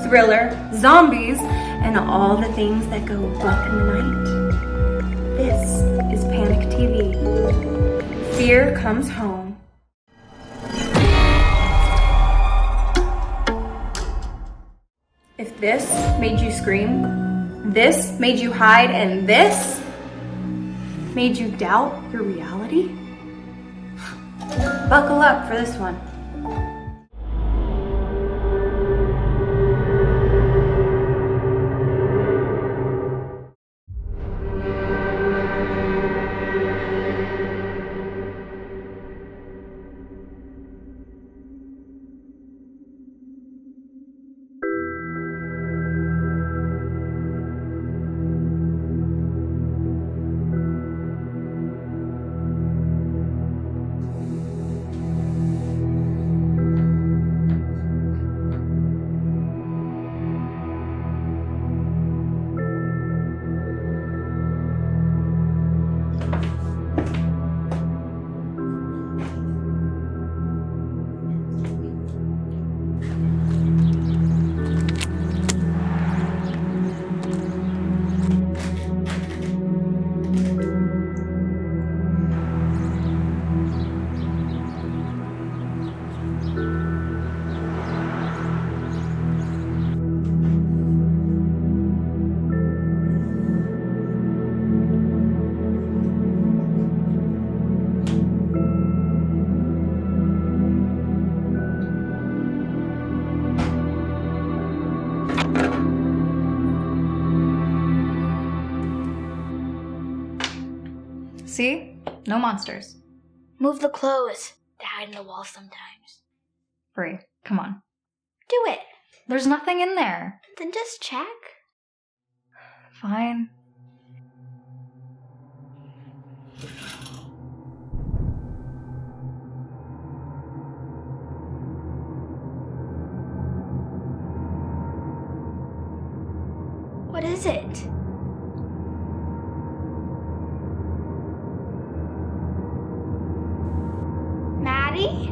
thriller, zombies, and all the things that go bump in the night. This is Panic TV. Fear comes home. If this made you scream, this made you hide, and this made you doubt your reality, buckle up for this one. See? No monsters. Move the clothes. They hide in the wall sometimes. Bri, come on. Do it. There's nothing in there. Then just check. Fine. What is it? Maddie?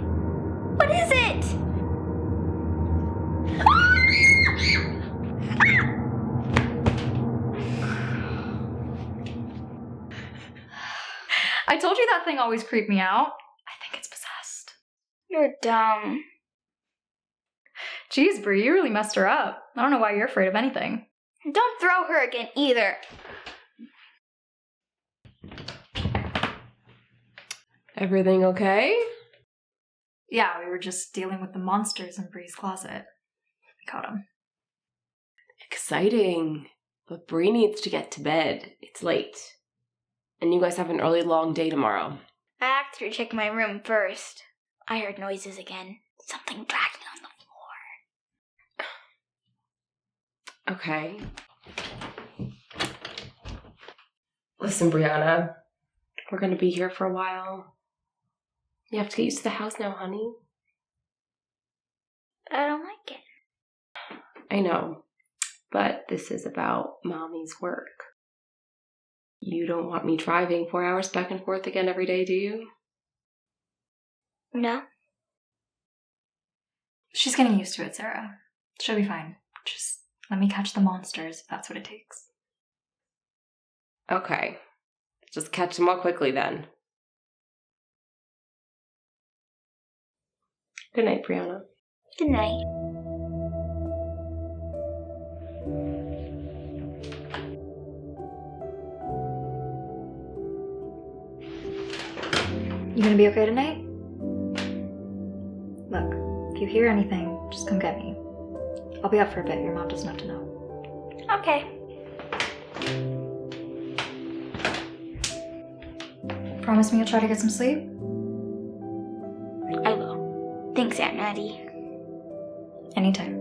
What is it? I told you that thing always creeped me out. I think it's possessed. You're dumb. Jeez, Bri, you really messed her up. I don't know why you're afraid of anything. Don't throw her again either. Everything okay? Yeah, we were just dealing with the monsters in Bri's closet. We caught them. Exciting. But Bri needs to get to bed. It's late. And you guys have an early long day tomorrow. I have to check my room first. I heard noises again. Something dragging on the floor. Okay. Listen, Brianna. We're gonna be here for a while. You have to get used to the house now, honey. I don't like it. I know. But this is about Mommy's work. You don't want me driving 4 hours back and forth again every day, do you? No. She's getting used to it, Sarah. She'll be fine. Just let me catch the monsters if that's what it takes. Okay. Just catch them all quickly then. Good night, Brianna. Good night. You gonna be okay tonight? Look, if you hear anything, just come get me. I'll be up for a bit. Your mom doesn't have to know. Okay. Promise me you'll try to get some sleep? I will. Thanks, Aunt Maddie. Anytime.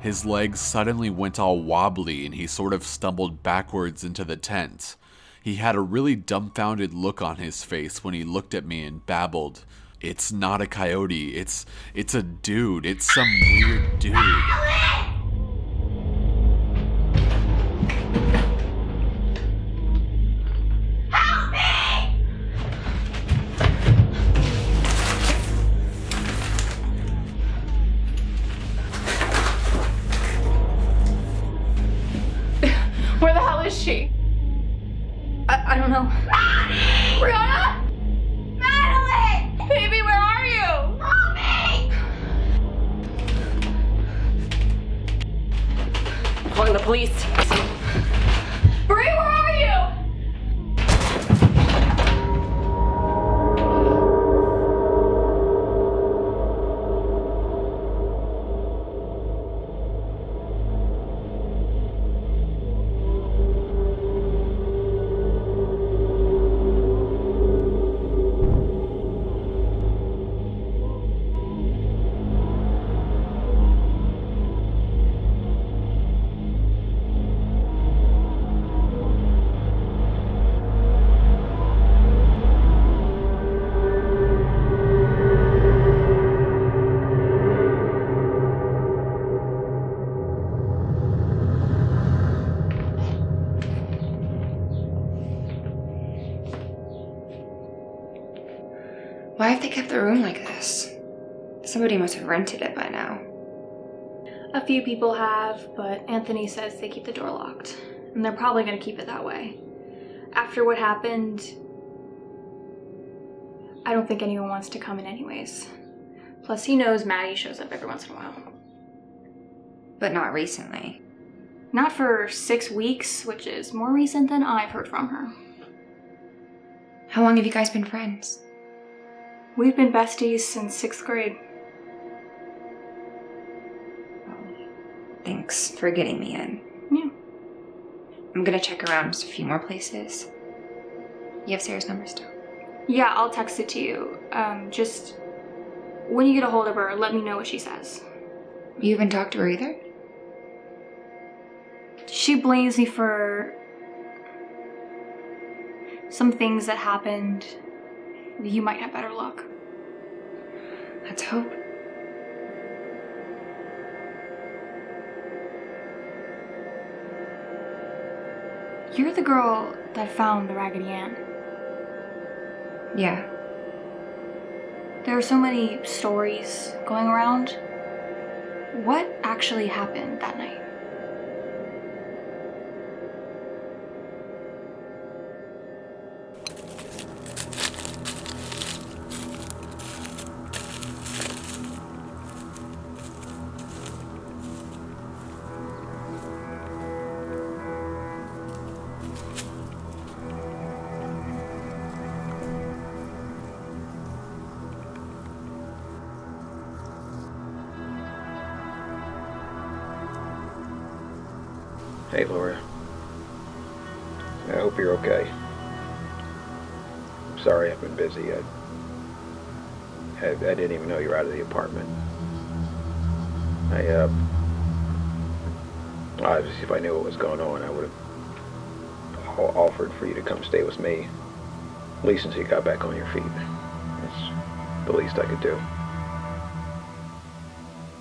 His legs suddenly went all wobbly and he sort of stumbled backwards into the tent. He had a really dumbfounded look on his face when he looked at me and babbled, "It's not a coyote, it's a dude, it's some weird dude." Where the hell is she? I don't know. Brianna! Madeline! Baby, where are you? Mommy! I'm calling the police. Brie, where are you? Why have they kept the room like this? Somebody must have rented it by now. A few people have, but Anthony says they keep the door locked. And they're probably going to keep it that way. After what happened, I don't think anyone wants to come in anyways. Plus, he knows Maddie shows up every once in a while. But not recently. Not for 6 weeks, which is more recent than I've heard from her. How long have you guys been friends? We've been besties since 6th grade. Thanks for getting me in. Yeah. I'm gonna check around just a few more places. You have Sarah's number still? Yeah, I'll text it to you. Just when you get a hold of her, let me know what she says. You haven't talked to her either? She blames me for some things that happened. You might have better luck. Let's hope. You're the girl that found the Raggedy Ann. Yeah. There are so many stories going around. What actually happened that night? Hey, Laura. I hope you're okay. I'm sorry I've been busy. I didn't even know you were out of the apartment. Obviously, if I knew what was going on, I would have offered for you to come stay with me, at least until you got back on your feet. That's the least I could do.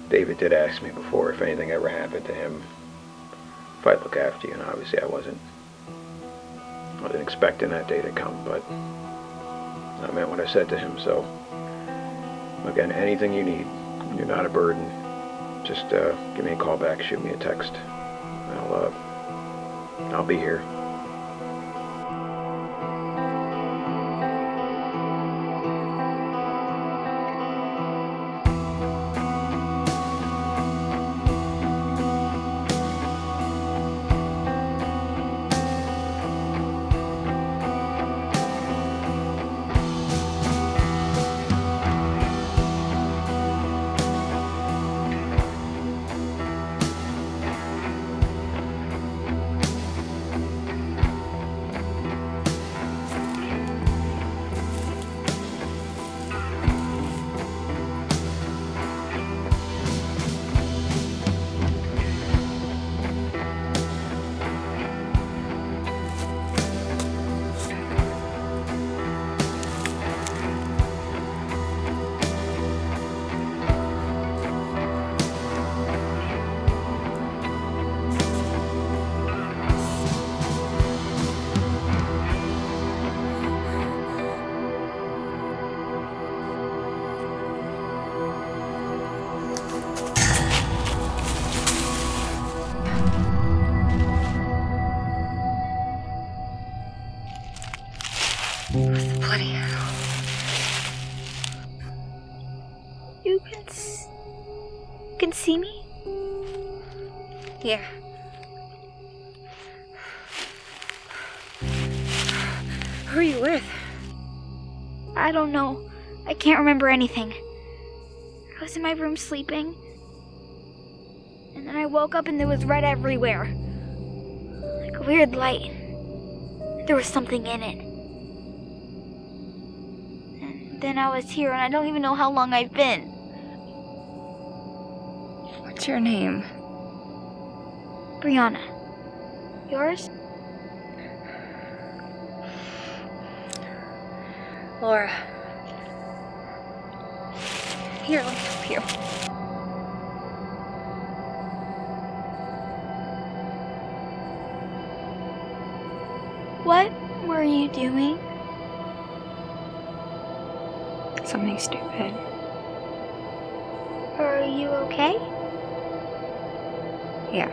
David did ask me before if anything ever happened to him, if I'd look after you, and obviously I wasn't expecting that day to come, but I meant what I said to him, so again, anything you need, you're not a burden. Just give me a call back, shoot me a text. I'll be here. can see me? Yeah. Who are you with? I don't know. I can't remember anything. I was in my room sleeping. And then I woke up and there was red everywhere. Like a weird light. There was something in it. And then I was here and I don't even know how long I've been. What's your name? Brianna. Yours? Laura. Here, let me help you. What were you doing? Something stupid. Are you okay? Yeah.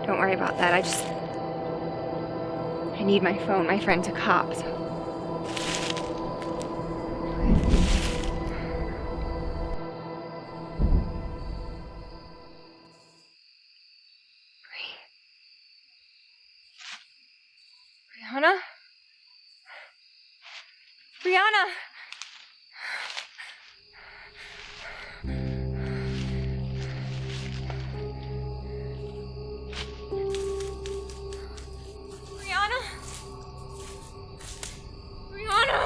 Don't worry about that. I need my phone. My friend's a cop, so. Brianna? Brianna! Brianna? Brianna!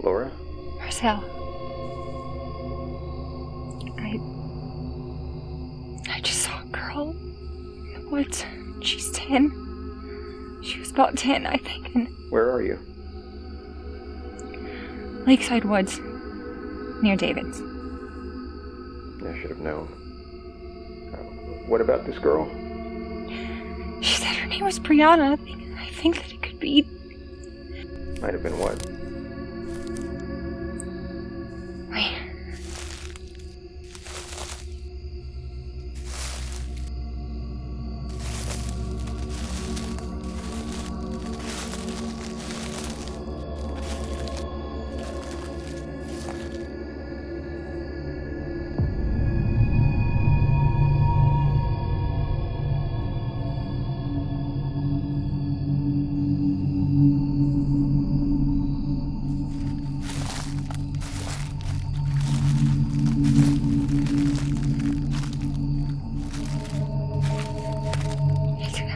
Laura? Marcel. I just saw a girl in the woods. She's 10. She was about 10, I think, and Where are you? Lakeside Woods, near David's. I should have known. What about this girl? She said her name was Brianna. I think that it could be. Might have been what? Wait.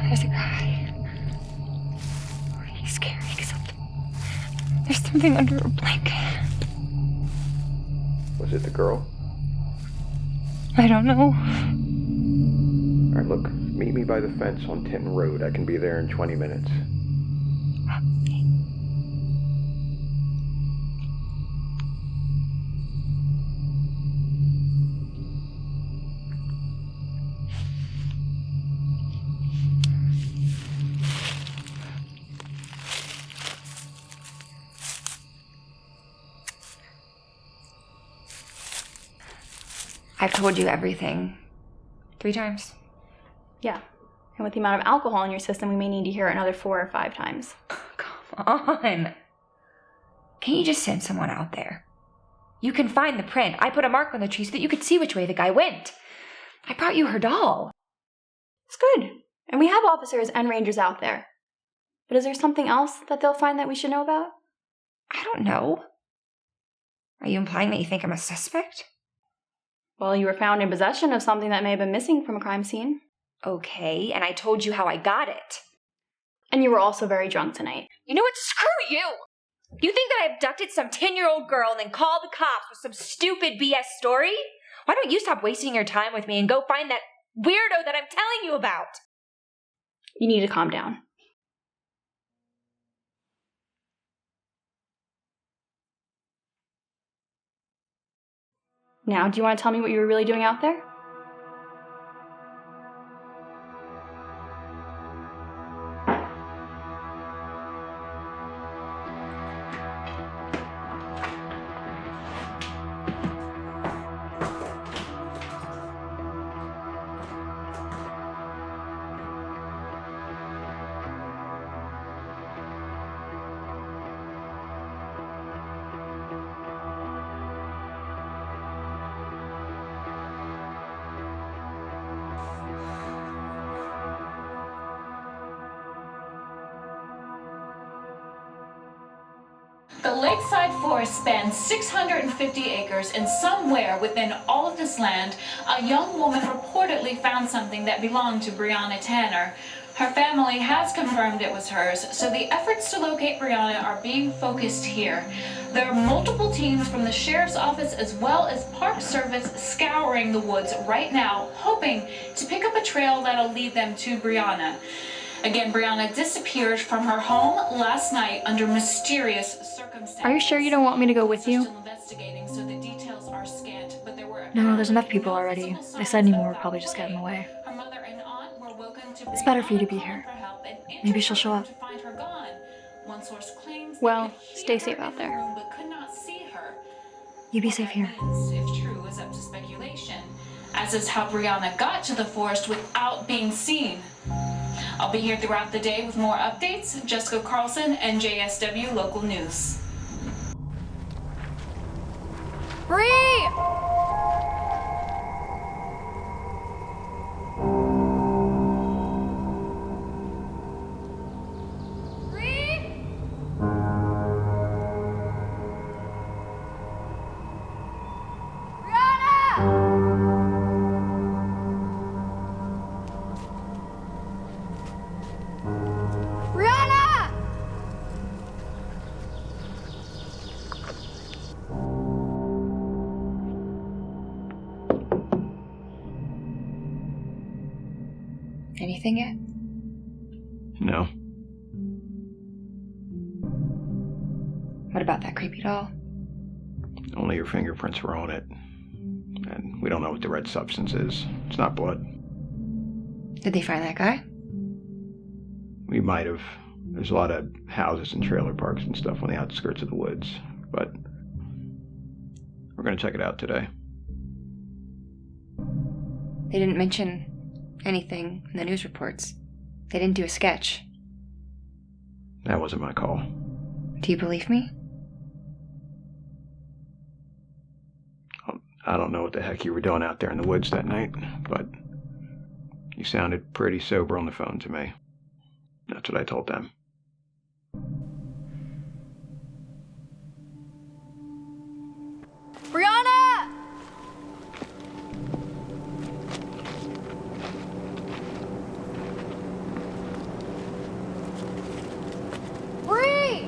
There's a guy. Oh, he's carrying something. There's something under a blanket. Was it the girl? I don't know. Alright, look, meet me by the fence on Tinton Road. I can be there in 20 minutes. I've told you everything 3 times. Yeah. And with the amount of alcohol in your system, we may need to hear it another 4 or 5 times. Come on. Can't you just send someone out there? You can find the print. I put a mark on the tree so that you could see which way the guy went. I brought you her doll. It's good. And we have officers and rangers out there. But is there something else that they'll find that we should know about? I don't know. Are you implying that you think I'm a suspect? Well, you were found in possession of something that may have been missing from a crime scene. Okay, and I told you how I got it. And you were also very drunk tonight. You know what? Screw you! You think that I abducted some 10-year-old girl and then called the cops with some stupid BS story? Why don't you stop wasting your time with me and go find that weirdo that I'm telling you about? You need to calm down. Now, do you want to tell me what you were really doing out there? The lakeside forest spans 650 acres, and somewhere within all of this land, a young woman reportedly found something that belonged to Brianna Tanner. Her family has confirmed it was hers, so the efforts to locate Brianna are being focused here. There are multiple teams from the sheriff's office as well as Park Service scouring the woods right now, hoping to pick up a trail that'll lead them to Brianna. Again, Brianna disappeared from her home last night under mysterious circumstances. Are you sure you don't want me to go with you? Still investigating, so the details are scant, but there were No, there's enough people already. They said any more would probably just get in the way. her mother and aunt were woken to It's better for you to be here. for help and Maybe she'll show up. to find her gone. One source claims they Well, could stay hear safe her out in the there. room but could not see her. You be safe here. If true, is up to speculation, as is how Brianna got to the forest without being seen. I'll be here throughout the day with more updates. Jessica Carlson, NJSW Local News. Bree! Anything yet? No. What about that creepy doll? Only your fingerprints were on it. And we don't know what the red substance is. It's not blood. Did they find that guy? We might have. There's a lot of houses and trailer parks and stuff on the outskirts of the woods. But we're going to check it out today. They didn't mention anything in the news reports. They didn't do a sketch. That wasn't my call. Do you believe me? I don't know what the heck you were doing out there in the woods that night, but you sounded pretty sober on the phone to me. That's what I told them. Brianna! Bree!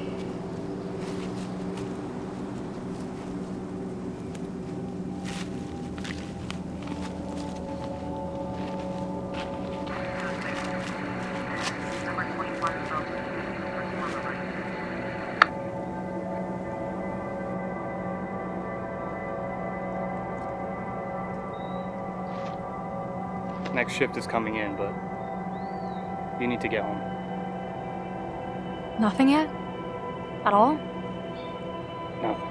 Next shift is coming in, but you need to get home. Nothing yet? At all? No.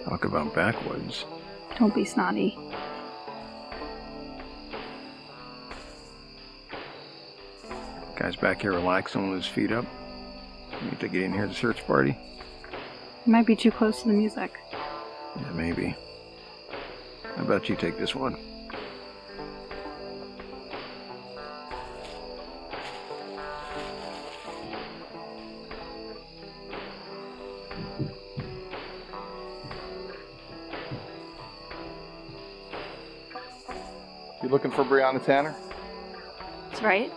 Talk about backwoods. Don't be snotty. Guy's back here relaxing with his feet up. You think he didn't hear the search party? You might be too close to the music. Yeah, maybe. How about you take this one? You looking for Brianna Tanner? That's right.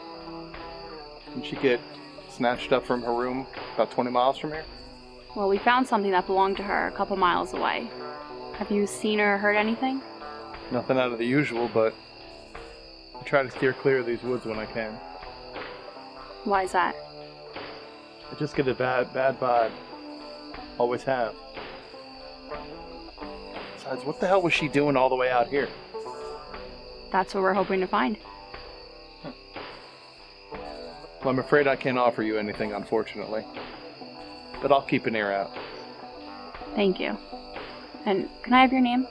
Didn't she get snatched up from her room about 20 miles from here? Well, we found something that belonged to her a couple miles away. Have you seen or heard anything? Nothing out of the usual, but I try to steer clear of these woods when I can. Why is that? I just get a bad vibe. Always have. Besides, what the hell was she doing all the way out here? That's what we're hoping to find. Well, I'm afraid I can't offer you anything, unfortunately. But I'll keep an ear out. Thank you. And can I have your name?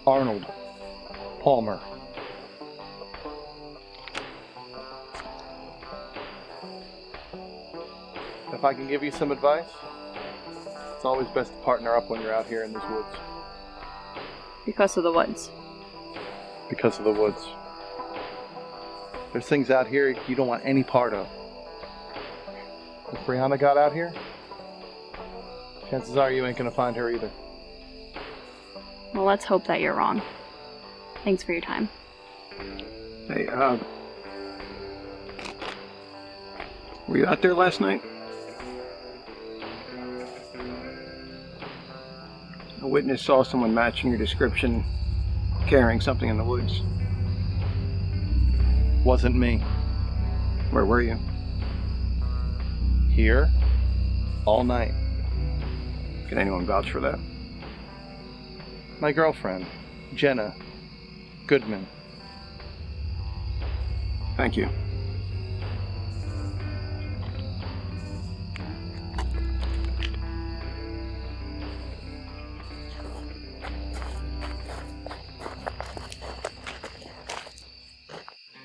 Arnold Palmer. If I can give you some advice, it's always best to partner up when you're out here in these woods. Because of the woods. Because of the woods. There's things out here you don't want any part of. If Brianna got out here, chances are you ain't gonna find her either. Well, let's hope that you're wrong. Thanks for your time. Hey, were you out there last night? A witness saw someone matching your description carrying something in the woods. Wasn't me. Where were you? Here, all night. Can anyone vouch for that? My girlfriend, Jenna Goodman. Thank you.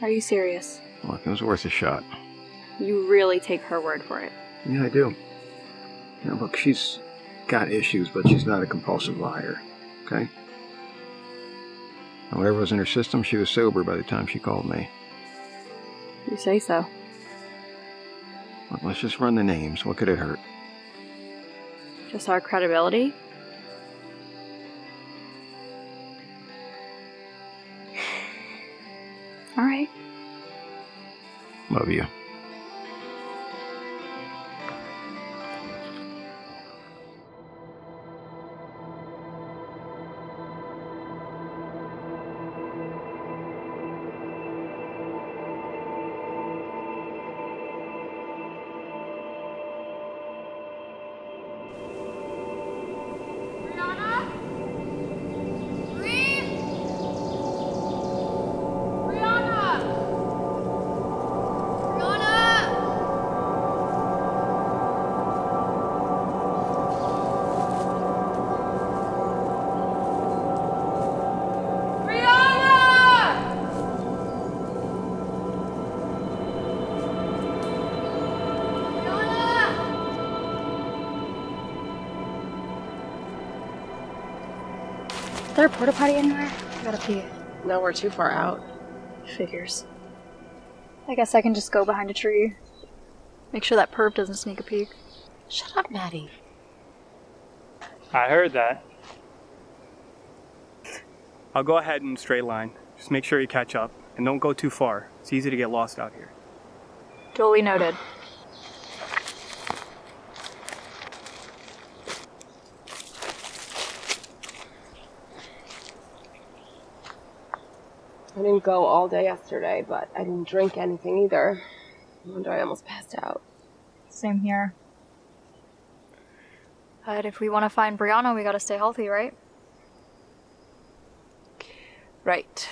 Are you serious? Look, it was worth a shot. You really take her word for it. Yeah, I do. You know, look, she's got issues, but she's not a compulsive liar, okay? And whatever was in her system, she was sober by the time she called me. You say so. Look, let's just run the names. What could it hurt? Just our credibility? All right. Love you. Is there a porta potty anywhere? I gotta pee. No, we're too far out. Figures. I guess I can just go behind a tree. Make sure that perp doesn't sneak a peek. Shut up, Maddie. I heard that. I'll go ahead in a straight line. Just make sure you catch up. And don't go too far. It's easy to get lost out here. Duly noted. I didn't go all day yesterday, but I didn't drink anything either. No wonder I almost passed out. Same here. But if we want to find Brianna, we gotta stay healthy, right? Right.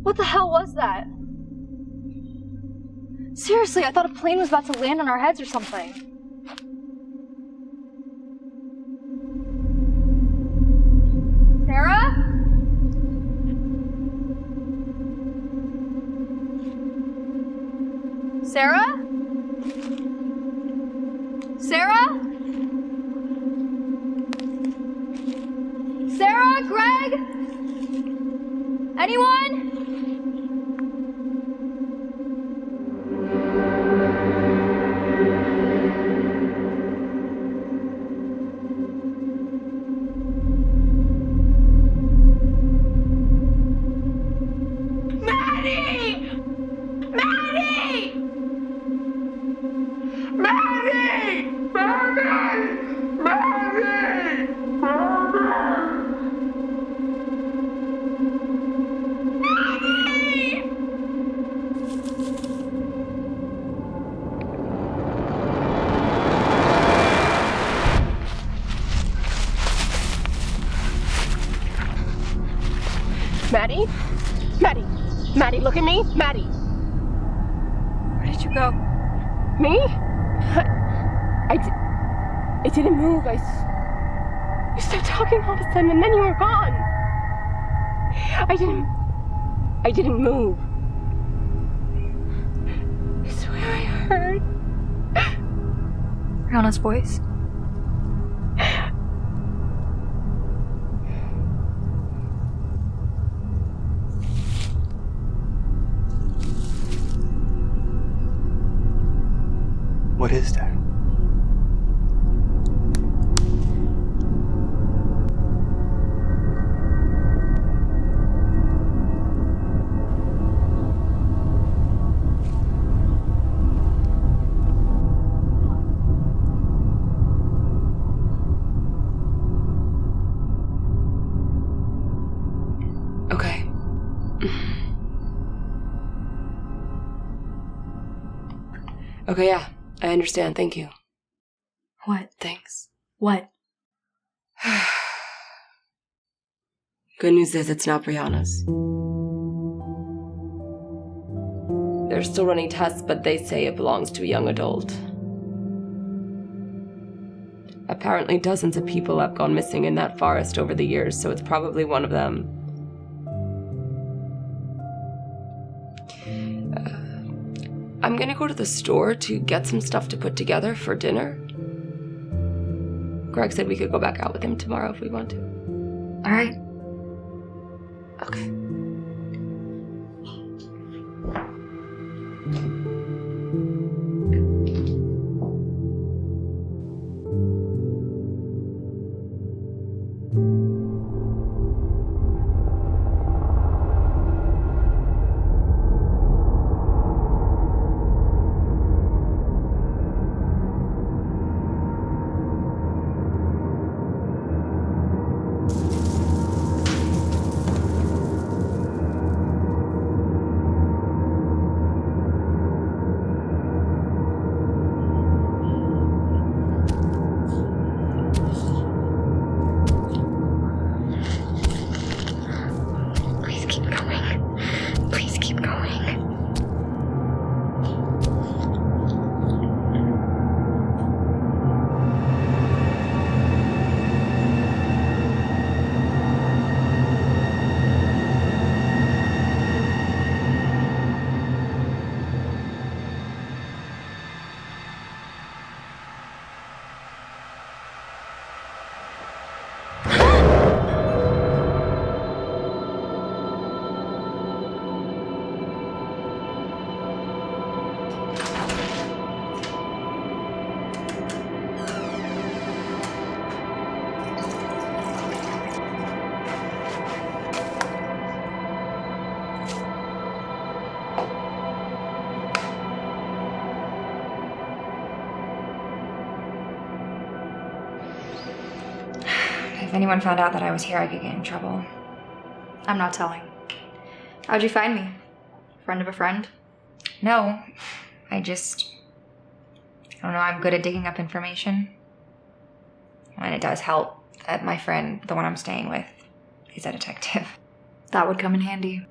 What the hell was that? Seriously, I thought a plane was about to land on our heads or something. Sarah? Sarah? Sarah? Sarah? Greg? Anyone? Maddie? Maddie! Maddie, look at me! Maddie! Where did you go? Me? I didn't move. You started talking all of a sudden and then you were gone. I didn't move. I swear I heard Brianna's voice. What is that? Okay. Okay, yeah. I understand. Thank you. What? Thanks. What? Good news is it's not Brianna's. They're still running tests, but they say it belongs to a young adult. Apparently dozens of people have gone missing in that forest over the years, so it's probably one of them. I'm gonna go to the store to get some stuff to put together for dinner. Greg said we could go back out with him tomorrow if we want to. All right. Okay. If anyone found out that I was here, I could get in trouble. I'm not telling. How'd you find me? Friend of a friend? No, I don't know, I'm good at digging up information. And it does help that my friend, the one I'm staying with, is a detective. That would come in handy.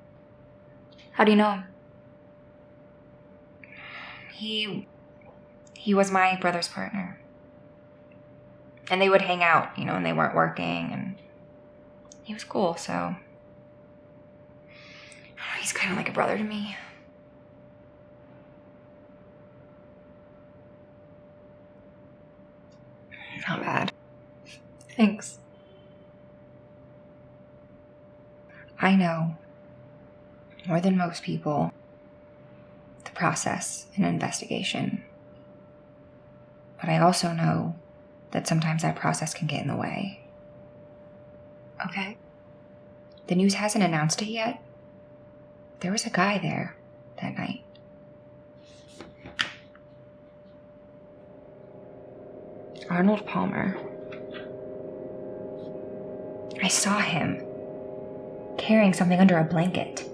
How do you know him? He was my brother's partner. And they would hang out, when they weren't working, and he was cool, so he's kind of like a brother to me. Not bad. Thanks. I know, more than most people, the process in an investigation. But I also know that sometimes that process can get in the way. Okay. The news hasn't announced it yet. There was a guy there that night. Arnold Palmer. I saw him carrying something under a blanket.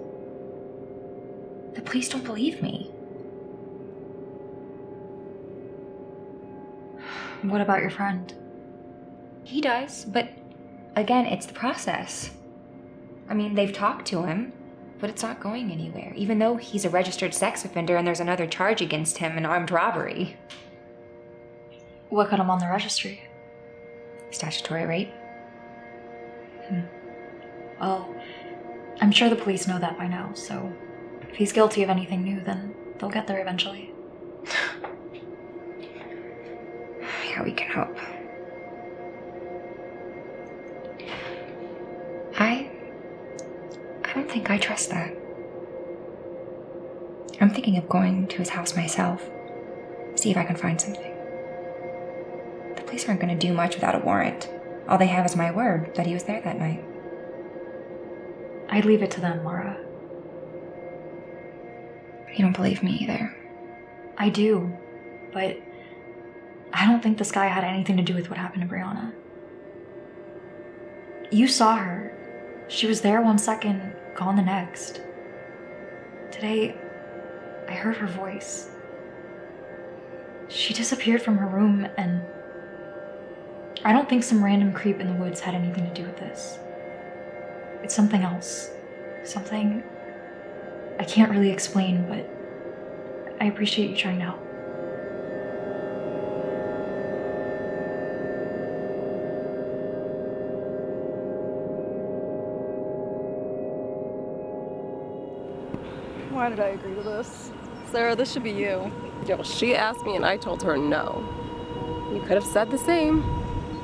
The police don't believe me. What about your friend? He does, but again, it's the process. I mean, they've talked to him, but it's not going anywhere, even though he's a registered sex offender and there's another charge against him, an armed robbery. What got him on the registry? Statutory rape. Well, I'm sure the police know that by now, so if he's guilty of anything new, then they'll get there eventually. Yeah, we can hope. I don't think I trust that. I'm thinking of going to his house myself, see if I can find something. The police aren't going to do much without a warrant. All they have is my word that he was there that night. I'd leave it to them, Laura. You don't believe me either. I do, but I don't think this guy had anything to do with what happened to Brianna. You saw her. She was there 1 second, gone the next. Today, I heard her voice. She disappeared from her room, and I don't think some random creep in the woods had anything to do with this. It's something else. Something I can't really explain, but I appreciate you trying to help. Why did I agree to this? Sarah, this should be you. Yeah, well, she asked me and I told her no. You could have said the same.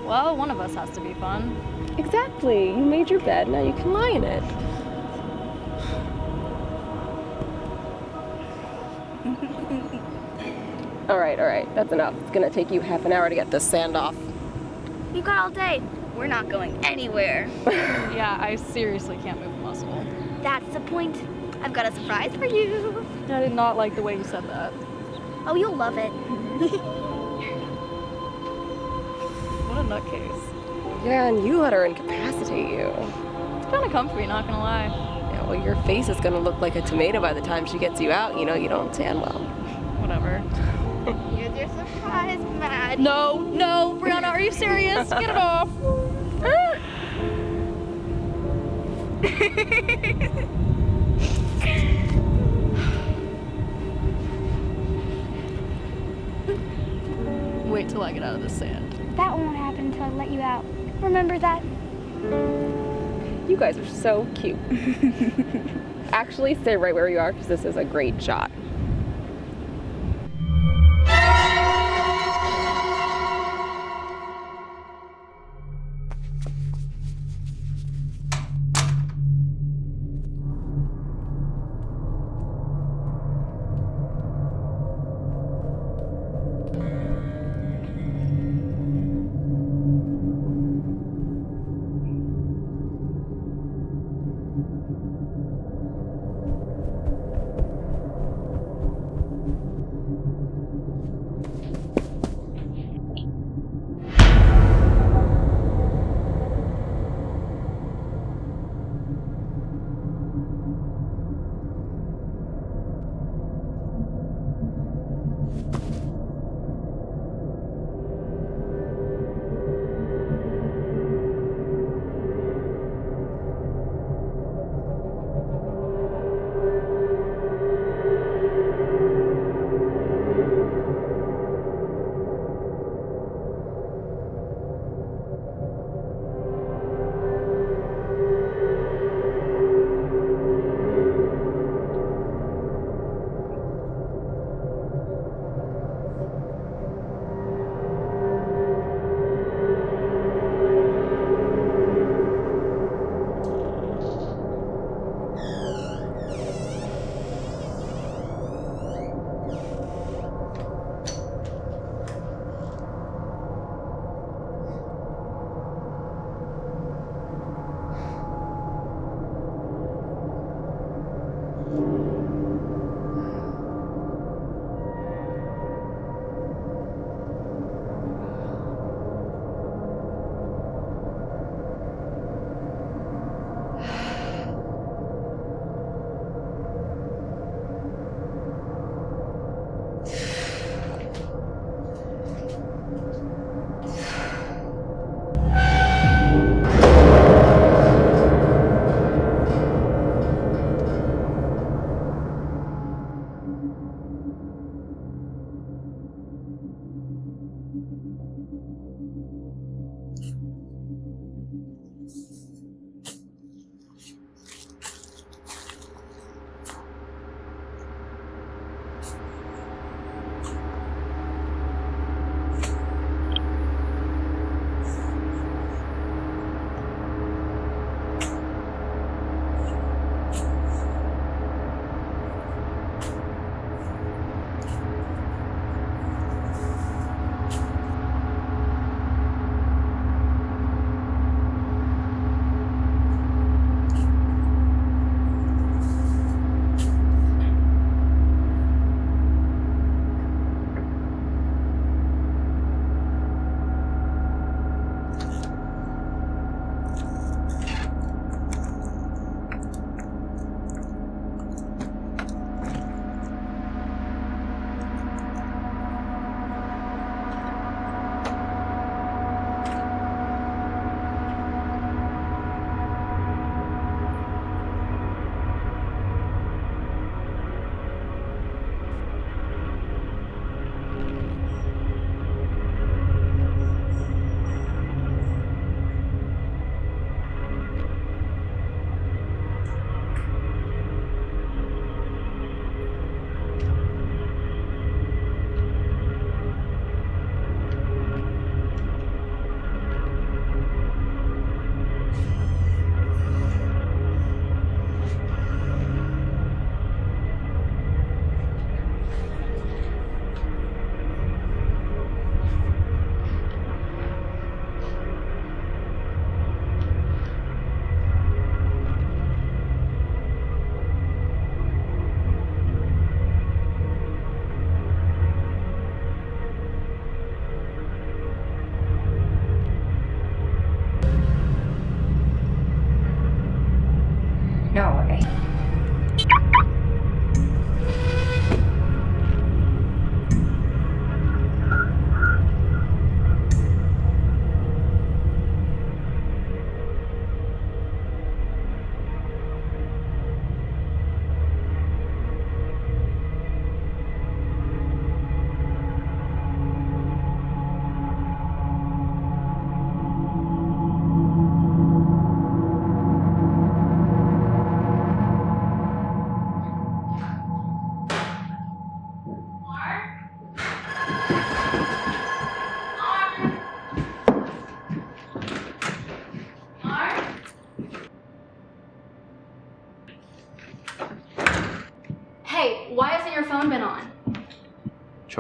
Well, one of us has to be fun. Exactly. You made your bed, now you can lie in it. All right. That's enough. It's gonna take you half an hour to get this sand off. You got all day. We're not going anywhere. Yeah, I seriously can't move a muscle. That's the point. I've got a surprise for you. I did not like the way you said that. Oh, you'll love it. What a nutcase. Yeah, and you let her incapacitate you. It's kind of comfy, not gonna lie. Yeah, well, your face is gonna look like a tomato by the time she gets you out. You know, you don't tan well. Whatever. Here's your surprise, Matt. No, Brianna, are you serious? Get it off. Wait till I get out of the sand. That won't happen until I let you out. Remember that? You guys are so cute. Actually, stay right where you are because this is a great shot.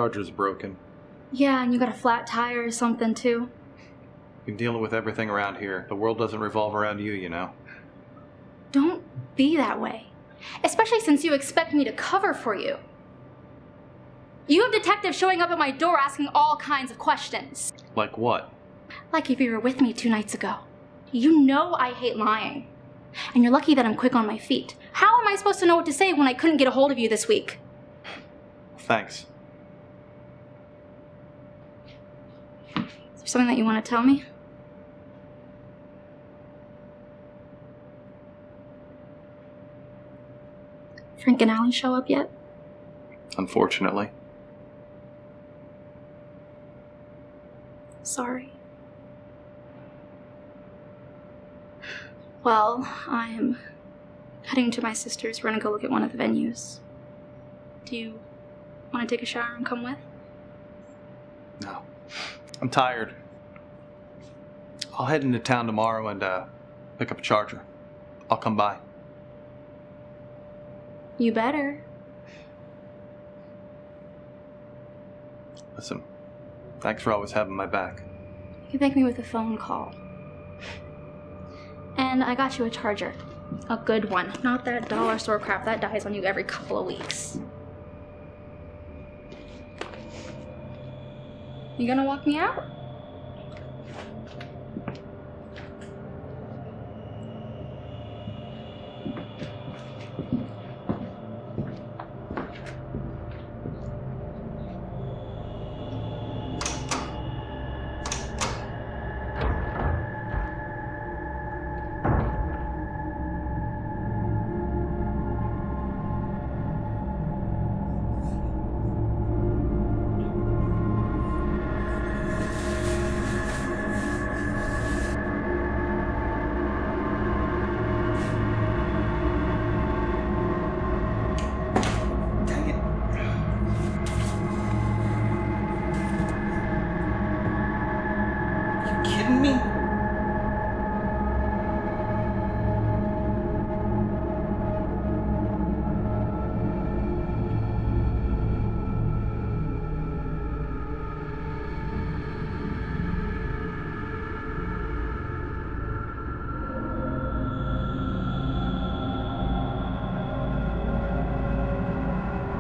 Charger's broken. Yeah, and you got a flat tire or something, too. Been dealing with everything around here. The world doesn't revolve around you, you know. Don't be that way. Especially since you expect me to cover for you. You have detectives showing up at my door asking all kinds of questions. Like what? Like if you were with me 2 nights ago. You know I hate lying. And you're lucky that I'm quick on my feet. How am I supposed to know what to say when I couldn't get a hold of you this week? Thanks. Is there something that you want to tell me? Frank and Allie show up yet? Unfortunately. Sorry. Well, I'm heading to my sister's. We're gonna go look at one of the venues. Do you want to take a shower and come with? No. I'm tired. I'll head into town tomorrow and pick up a charger. I'll come by. You better. Listen, thanks for always having my back. You can thank me with a phone call. And I got you a charger. A good one. Not that dollar store crap that dies on you every couple of weeks. You gonna walk me out?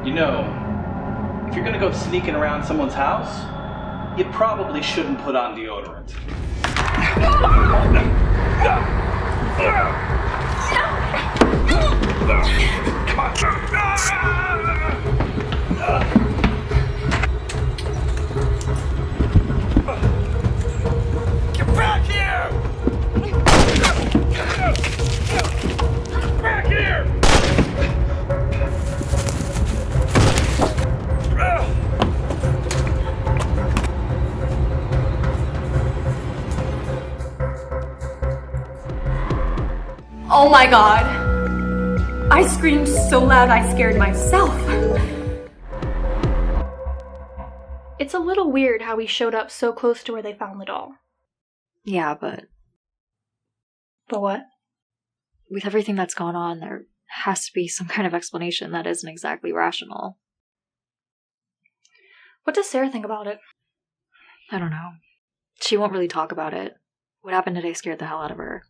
You know, if you're gonna go sneaking around someone's house, you probably shouldn't put on deodorant. Get back here! Back here! Oh my god. I screamed so loud I scared myself. It's a little weird how he showed up so close to where they found the doll. Yeah, but what? with everything that's gone on, there has to be some kind of explanation that isn't exactly rational. What does Sarah think about it? I don't know. She won't really talk about it. What happened today scared the hell out of her.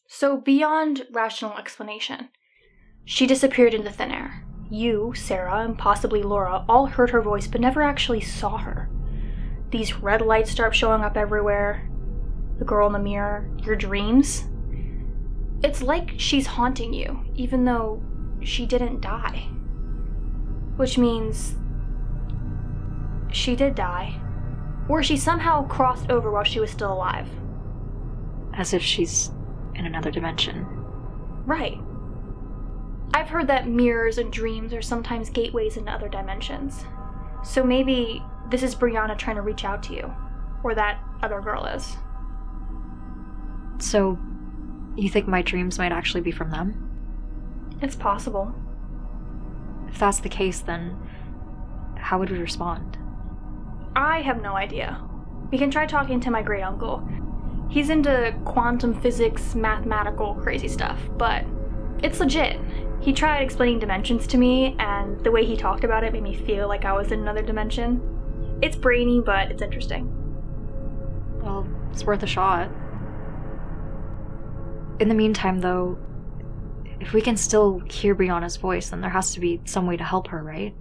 So beyond rational explanation, she disappeared into thin air. You, Sarah, and possibly Laura all heard her voice but never actually saw her. These red lights start showing up everywhere. The girl in the mirror, your dreams. It's like she's haunting you, even though she didn't die. Which means she did die. Or she somehow crossed over while she was still alive. As if she's in another dimension. Right. I've heard that mirrors and dreams are sometimes gateways into other dimensions. So maybe this is Brianna trying to reach out to you. Or that other girl is. So, you think my dreams might actually be from them? It's possible. If that's the case, then how would we respond? I have no idea. We can try talking to my great uncle. He's into quantum physics, mathematical, crazy stuff, but it's legit. He tried explaining dimensions to me, and the way he talked about it made me feel like I was in another dimension. It's brainy, but it's interesting. Well, it's worth a shot. In the meantime, though, if we can still hear Brianna's voice, then there has to be some way to help her, right?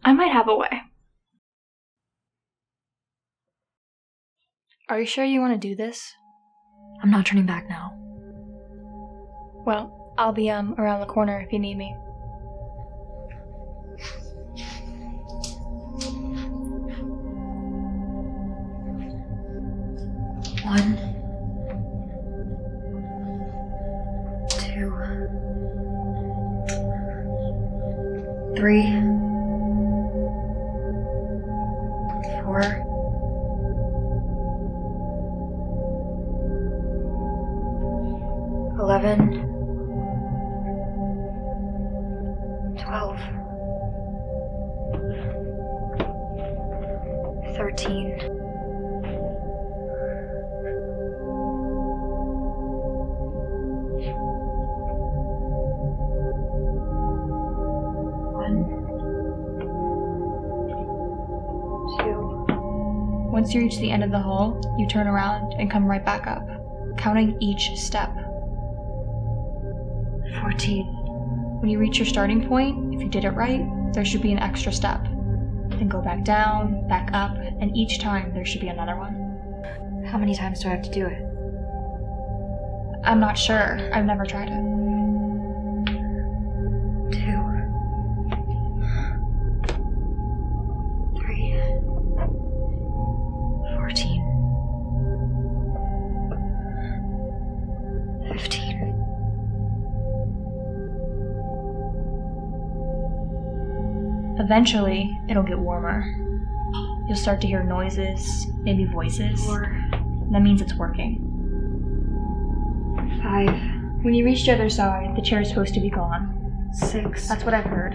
I might have a way. Are you sure you want to do this? I'm not turning back now. Well, I'll be around the corner if you need me. One, two, three, 4. 11, 12, 13, 1, 2. Once you reach the end of the hall, you turn around and come right back up, counting each step. 14. When you reach your starting point, if you did it right, there should be an extra step. Then go back down, back up, and each time there should be another one. How many times do I have to do it? I'm not sure. I've never tried it. 2, 3, 14, 15. Eventually, it'll get warmer. You'll start to hear noises, maybe voices. 4. That means it's working. 5. When you reach the other side, the chair's supposed to be gone. 6. That's what I've heard.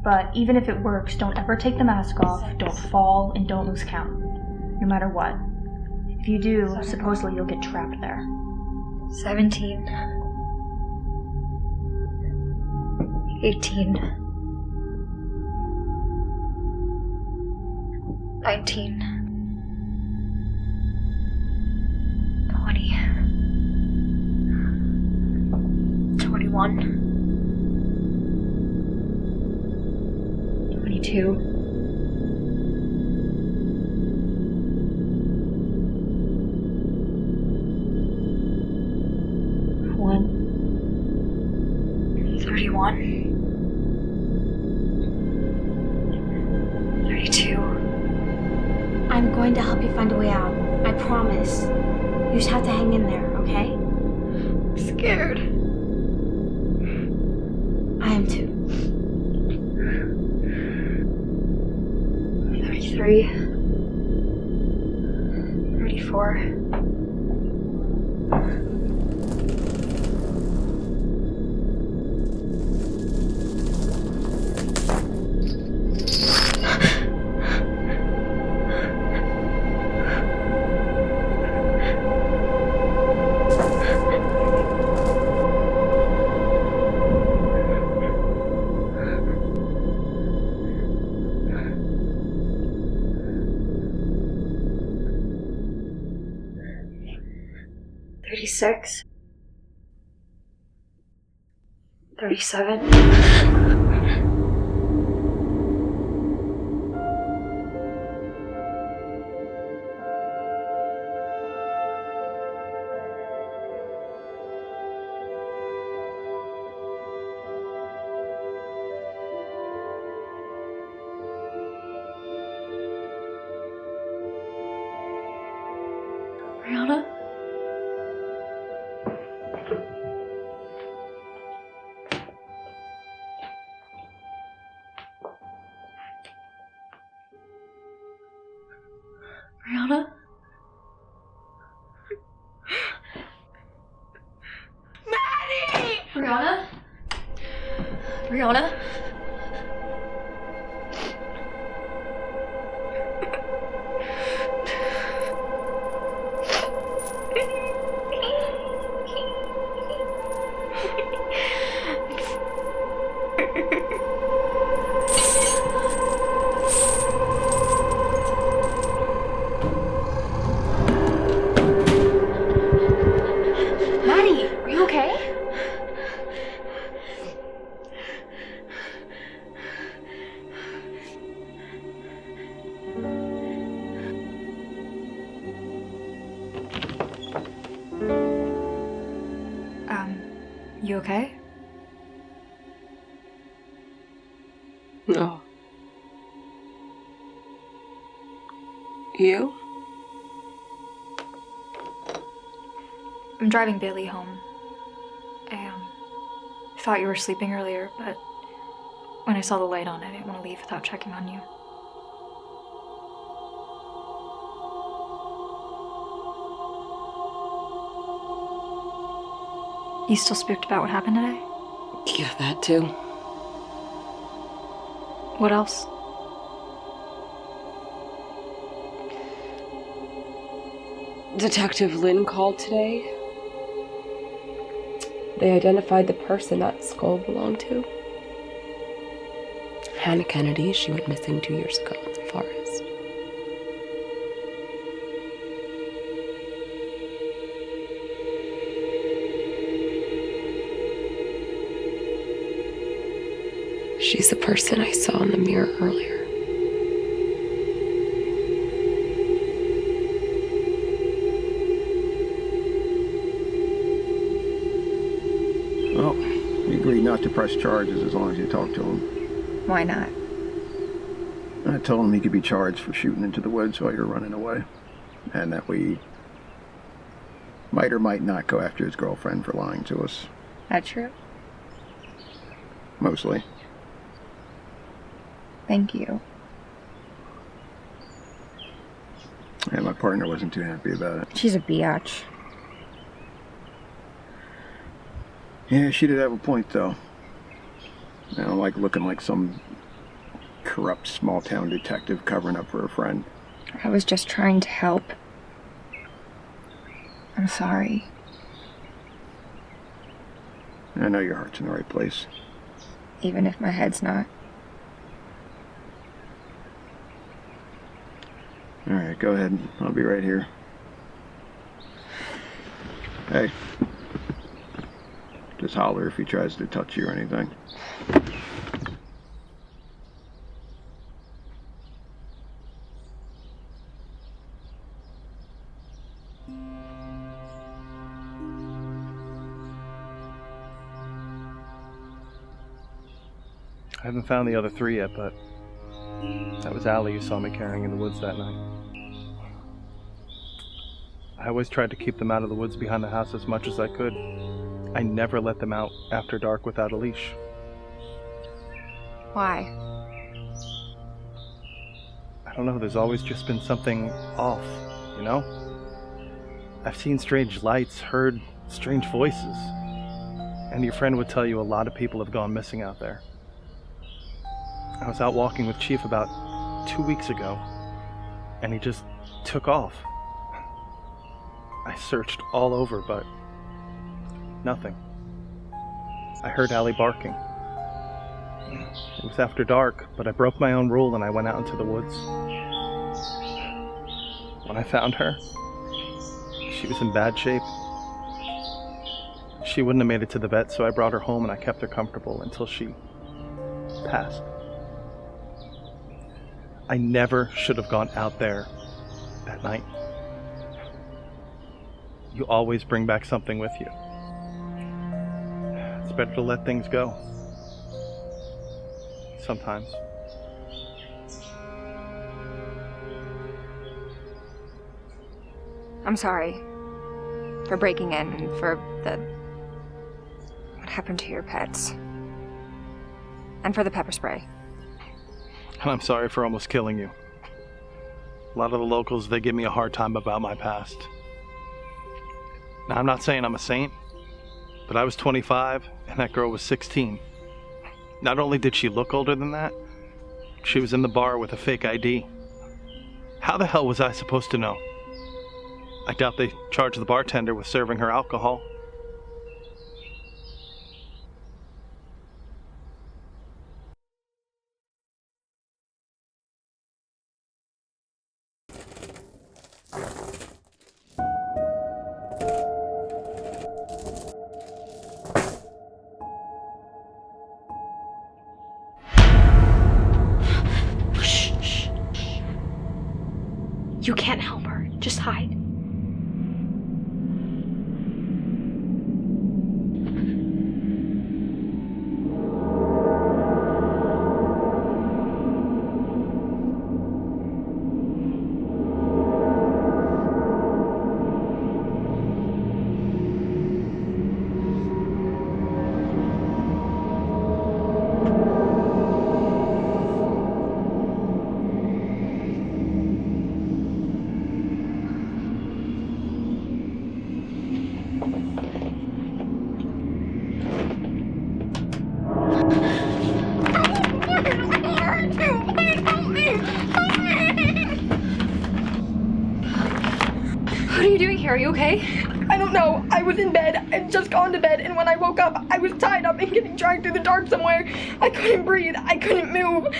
But even if it works, don't ever take the mask off, don't fall, and don't lose count. No matter what. If you do, supposedly you'll get trapped there. 17. 18. 19, 20, 21, 22, 31, 32. I'm going to help you find a way out. I promise. You just have to hang in there, okay? I'm scared. I am too. 33, 34. Six, 37. Brianna? Brianna? Maddie! Brianna? Brianna? You okay? No. You? I'm driving Bailey home. I thought you were sleeping earlier, but when I saw the light on, I didn't want to leave without checking on you. You still spooked about what happened today? Yeah, that too. What else? Detective Lynn called today. They identified the person that skull belonged to. Hannah Kennedy. She went missing 2 years ago in the forest. She's the person I saw in the mirror earlier. Well, he agreed not to press charges as long as you talk to him. Why not? I told him he could be charged for shooting into the woods while you're running away. And that we might or might not go after his girlfriend for lying to us. That true? Mostly. Thank you. And my partner wasn't too happy about it. She's a biatch. Yeah, she did have a point, though. I don't like looking like some corrupt small-town detective covering up for a friend. I was just trying to help. I'm sorry. I know your heart's in the right place. Even if my head's not. Alright, go ahead. I'll be right here. Hey. Just holler if he tries to touch you or anything. I haven't found the other 3 yet, but that was Allie you saw me carrying in the woods that night. I always tried to keep them out of the woods behind the house as much as I could. I never let them out after dark without a leash. Why? I don't know, there's always just been something off, you know? I've seen strange lights, heard strange voices. And your friend would tell you a lot of people have gone missing out there. I was out walking with Chief about 2 weeks ago, and he just took off. I searched all over, but nothing. I heard Allie barking. It was after dark, but I broke my own rule and I went out into the woods. When I found her, she was in bad shape. She wouldn't have made it to the vet, so I brought her home and I kept her comfortable until she passed. I never should have gone out there that night. You always bring back something with you. It's better to let things go. Sometimes. I'm sorry for breaking in and for what happened to your pets. And for the pepper spray. And I'm sorry for almost killing you. A lot of the locals, they give me a hard time about my past. Now, I'm not saying I'm a saint, but I was 25 and that girl was 16. Not only did she look older than that, she was in the bar with a fake ID. How the hell was I supposed to know? I doubt they charged the bartender with serving her alcohol. You can't help her. Just hide. Are you okay? I don't know. I was in bed. I'd just gone to bed, and when I woke up, I was tied up and getting dragged through the dark somewhere. I couldn't breathe. I couldn't move.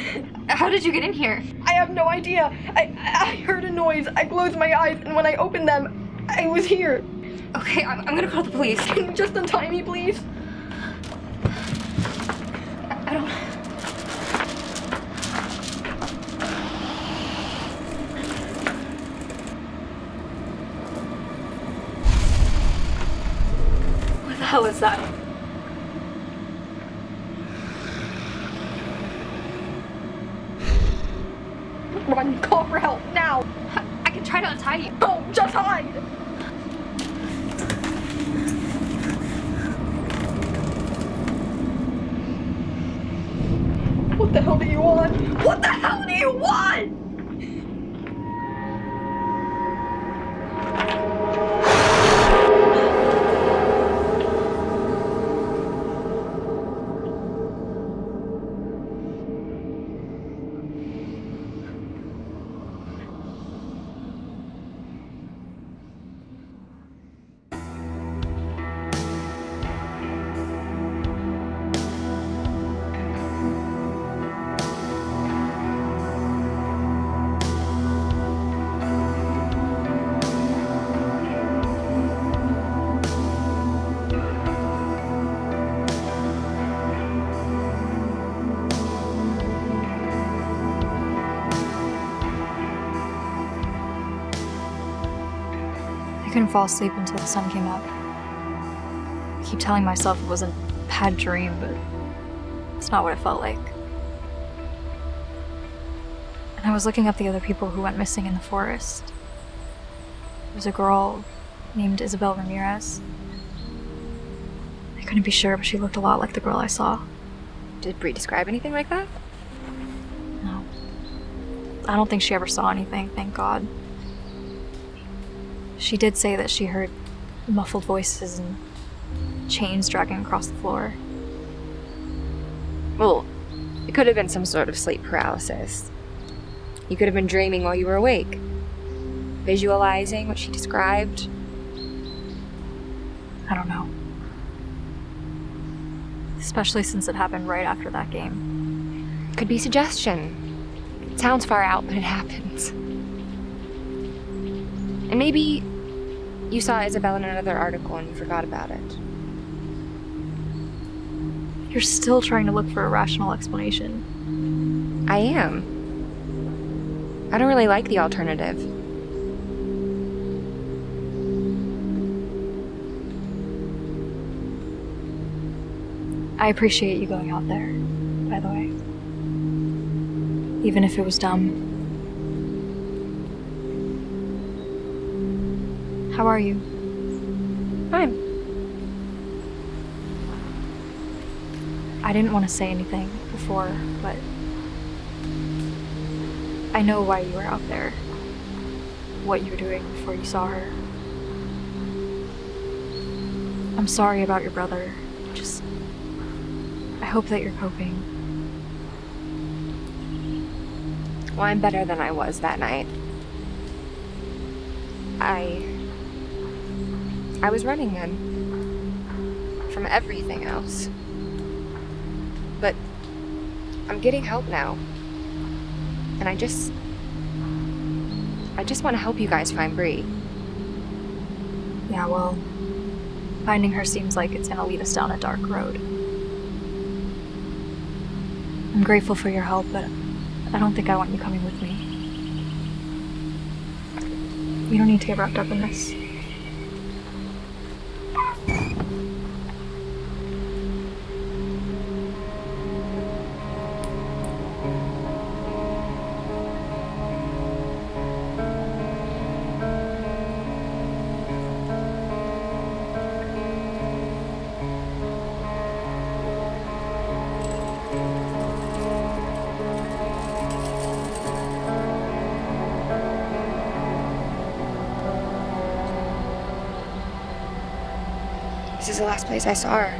How did you get in here? I have no idea. I heard a noise. I closed my eyes, and when I opened them, I was here. Okay, I'm gonna call the police. Can you just untie me, please? I don't... What the hell is that? Run, call for help, now! I can try to untie you. No, just hide! What the hell do you want? What the hell do you want? I couldn't fall asleep until the sun came up. I keep telling myself it was a bad dream, but it's not what it felt like. And I was looking up the other people who went missing in the forest. There was a girl named Isabel Ramirez. I couldn't be sure, but she looked a lot like the girl I saw. Did Bree describe anything like that? No. I don't think she ever saw anything, thank God. She did say that she heard muffled voices and chains dragging across the floor. Well, it could have been some sort of sleep paralysis. You could have been dreaming while you were awake, visualizing what she described. I don't know. Especially since it happened right after that game. Could be suggestion. It sounds far out, but it happens. And maybe you saw Isabel in another article and you forgot about it. You're still trying to look for a rational explanation. I am. I don't really like the alternative. I appreciate you going out there, by the way. Even if it was dumb. How are you? Fine. I didn't want to say anything before, but I know why you were out there. What you were doing before you saw her. I'm sorry about your brother. I hope that you're coping. Well, I'm better than I was that night. I was running then. From everything else. But I'm getting help now. And I just want to help you guys find Bree. Yeah, well, finding her seems like it's gonna lead us down a dark road. I'm grateful for your help, but I don't think I want you coming with me. We don't need to get wrapped up in this. This is the last place I saw her.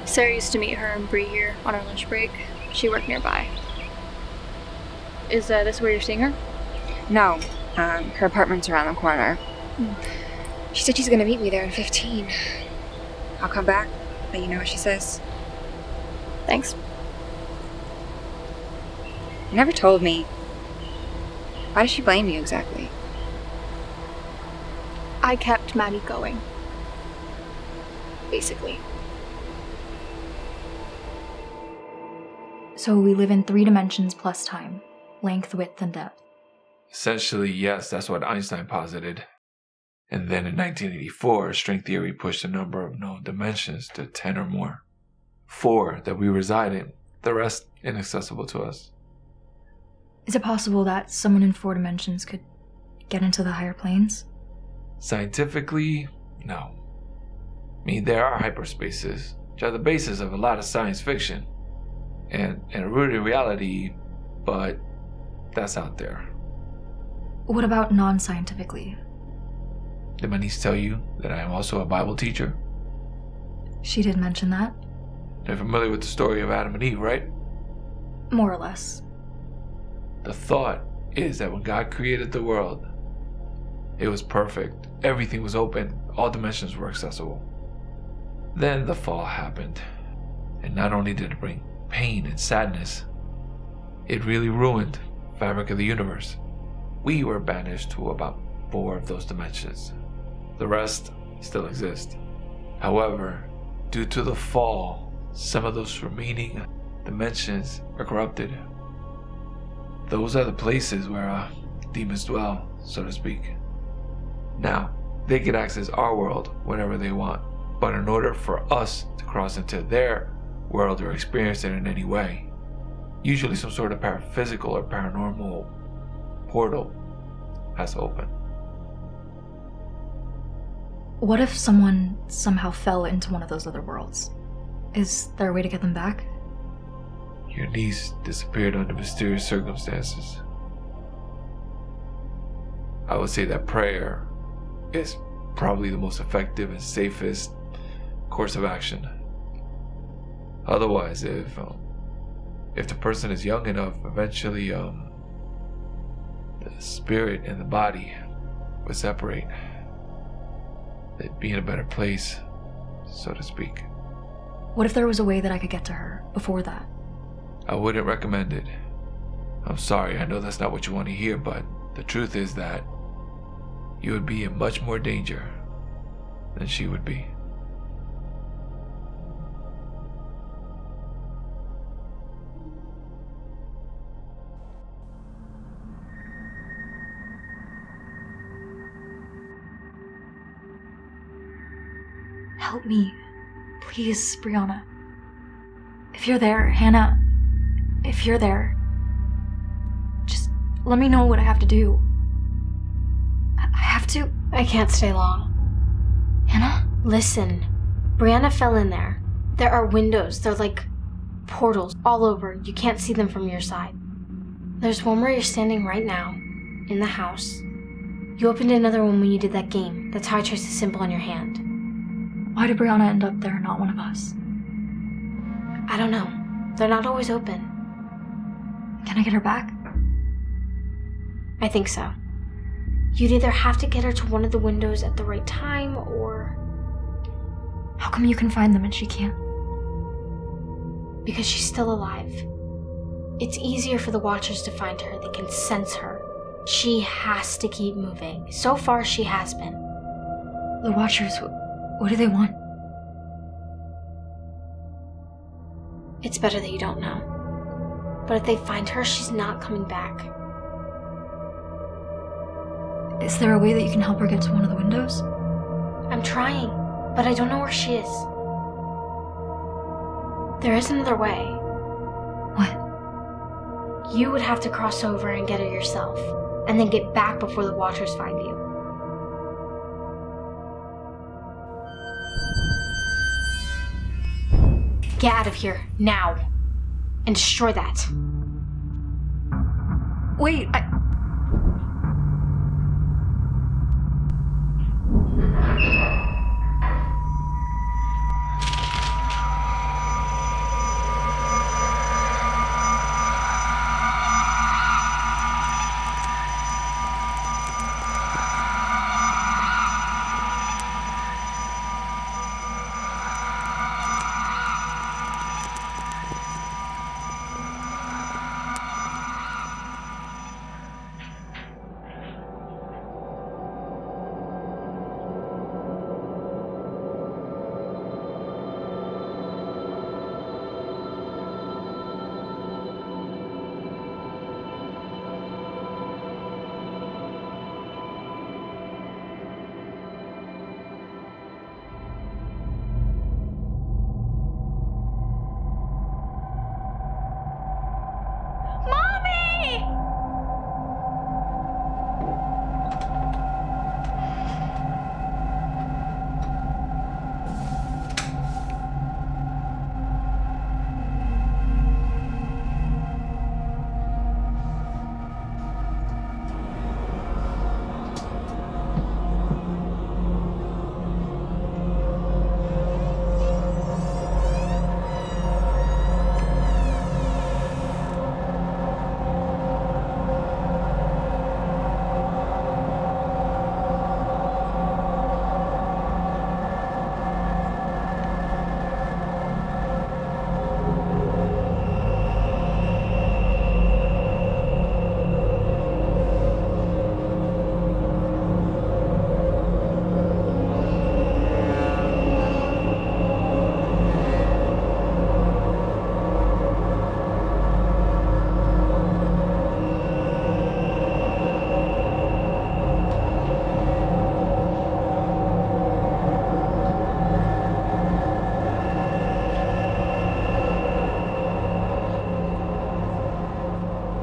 Sarah used to meet her and Bree here on her lunch break. She worked nearby. Is this where you're seeing her? No, her apartment's around the corner. She said she's gonna meet me there in 15. I'll come back, let you know what she says. Thanks. You never told me. Why did she blame you exactly? I kept Maddie going. Basically. So we live in 3 dimensions plus time. Length, width, and depth. Essentially, yes, that's what Einstein posited. And then in 1984, string theory pushed the number of known dimensions to 10 or more. 4 that we reside in, the rest inaccessible to us. Is it possible that someone in 4 dimensions could get into the higher planes? Scientifically, no. I mean, there are hyperspaces, which are the basis of a lot of science fiction. And rooted in reality, but that's out there. What about non-scientifically? Did my niece tell you that I am also a Bible teacher? She did mention that. You're familiar with the story of Adam and Eve, right? More or less. The thought is that when God created the world, it was perfect. Everything was open. All dimensions were accessible. Then the fall happened. And not only did it bring pain and sadness, it really ruined the fabric of the universe. We were banished to about 4 of those dimensions. The rest still exist. However, due to the fall, some of those remaining dimensions are corrupted. Those are the places where demons dwell, so to speak. Now, they can access our world whenever they want, but in order for us to cross into their world or experience it in any way, usually some sort of paraphysical or paranormal portal has to open. What if someone somehow fell into one of those other worlds? Is there a way to get them back? Your niece disappeared under mysterious circumstances. I would say that prayer is probably the most effective and safest course of action. Otherwise, if the person is young enough, eventually the spirit and the body would separate. They'd be in a better place, so to speak. What if there was a way that I could get to her before that? I wouldn't recommend it. I'm sorry, I know that's not what you want to hear, but the truth is that you would be in much more danger than she would be. Help me. Please, Brianna. If you're there, Hannah, if you're there, just let me know what I have to do. I have to. I can't stay long. Hannah? Listen, Brianna fell in there. There are windows. They're like portals all over. You can't see them from your side. There's one where you're standing right now, in the house. You opened another one when you did that game. That's how I traced the symbol on your hand. Why did Brianna end up there, not one of us? I don't know. They're not always open. Can I get her back? I think so. You'd either have to get her to one of the windows at the right time, or... How come you can find them and she can't? Because she's still alive. It's easier for the Watchers to find her. They can sense her. She has to keep moving. So far, she has been. The Watchers, what do they want? It's better that you don't know. But if they find her, she's not coming back. Is there a way that you can help her get to one of the windows? I'm trying, but I don't know where she is. There is another way. What? You would have to cross over and get her yourself, and then get back before the Watchers find you. Get out of here, now. And destroy that. Wait,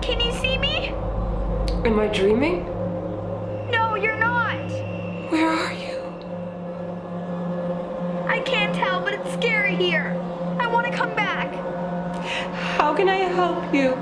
Can you see me? Am I dreaming? No, you're not. Where are you? I can't tell, but it's scary here. I want to come back. How can I help you?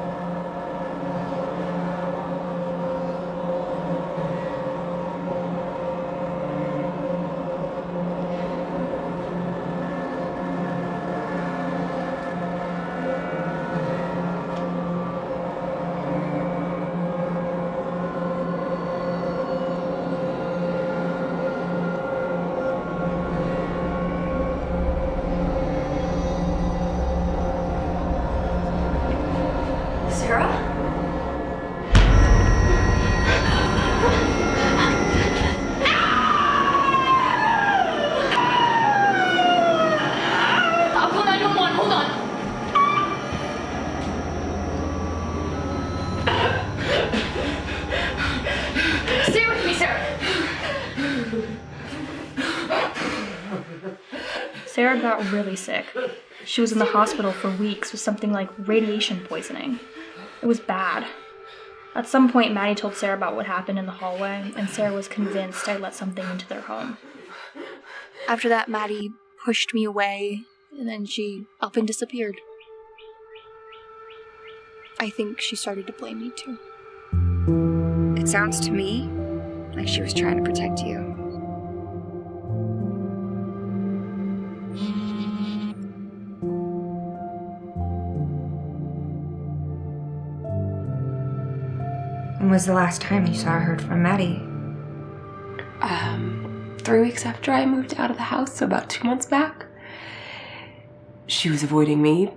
Sarah got really sick. She was in the hospital for weeks with something like radiation poisoning. It was bad. At some point, Maddie told Sarah about what happened in the hallway, and Sarah was convinced I'd let something into their home. After that, Maddie pushed me away, and then she up and disappeared. I think she started to blame me too. It sounds to me like she was trying to protect you. When was the last time you saw or heard from Maddie? 3 weeks after I moved out of the house, so about 2 months back. She was avoiding me,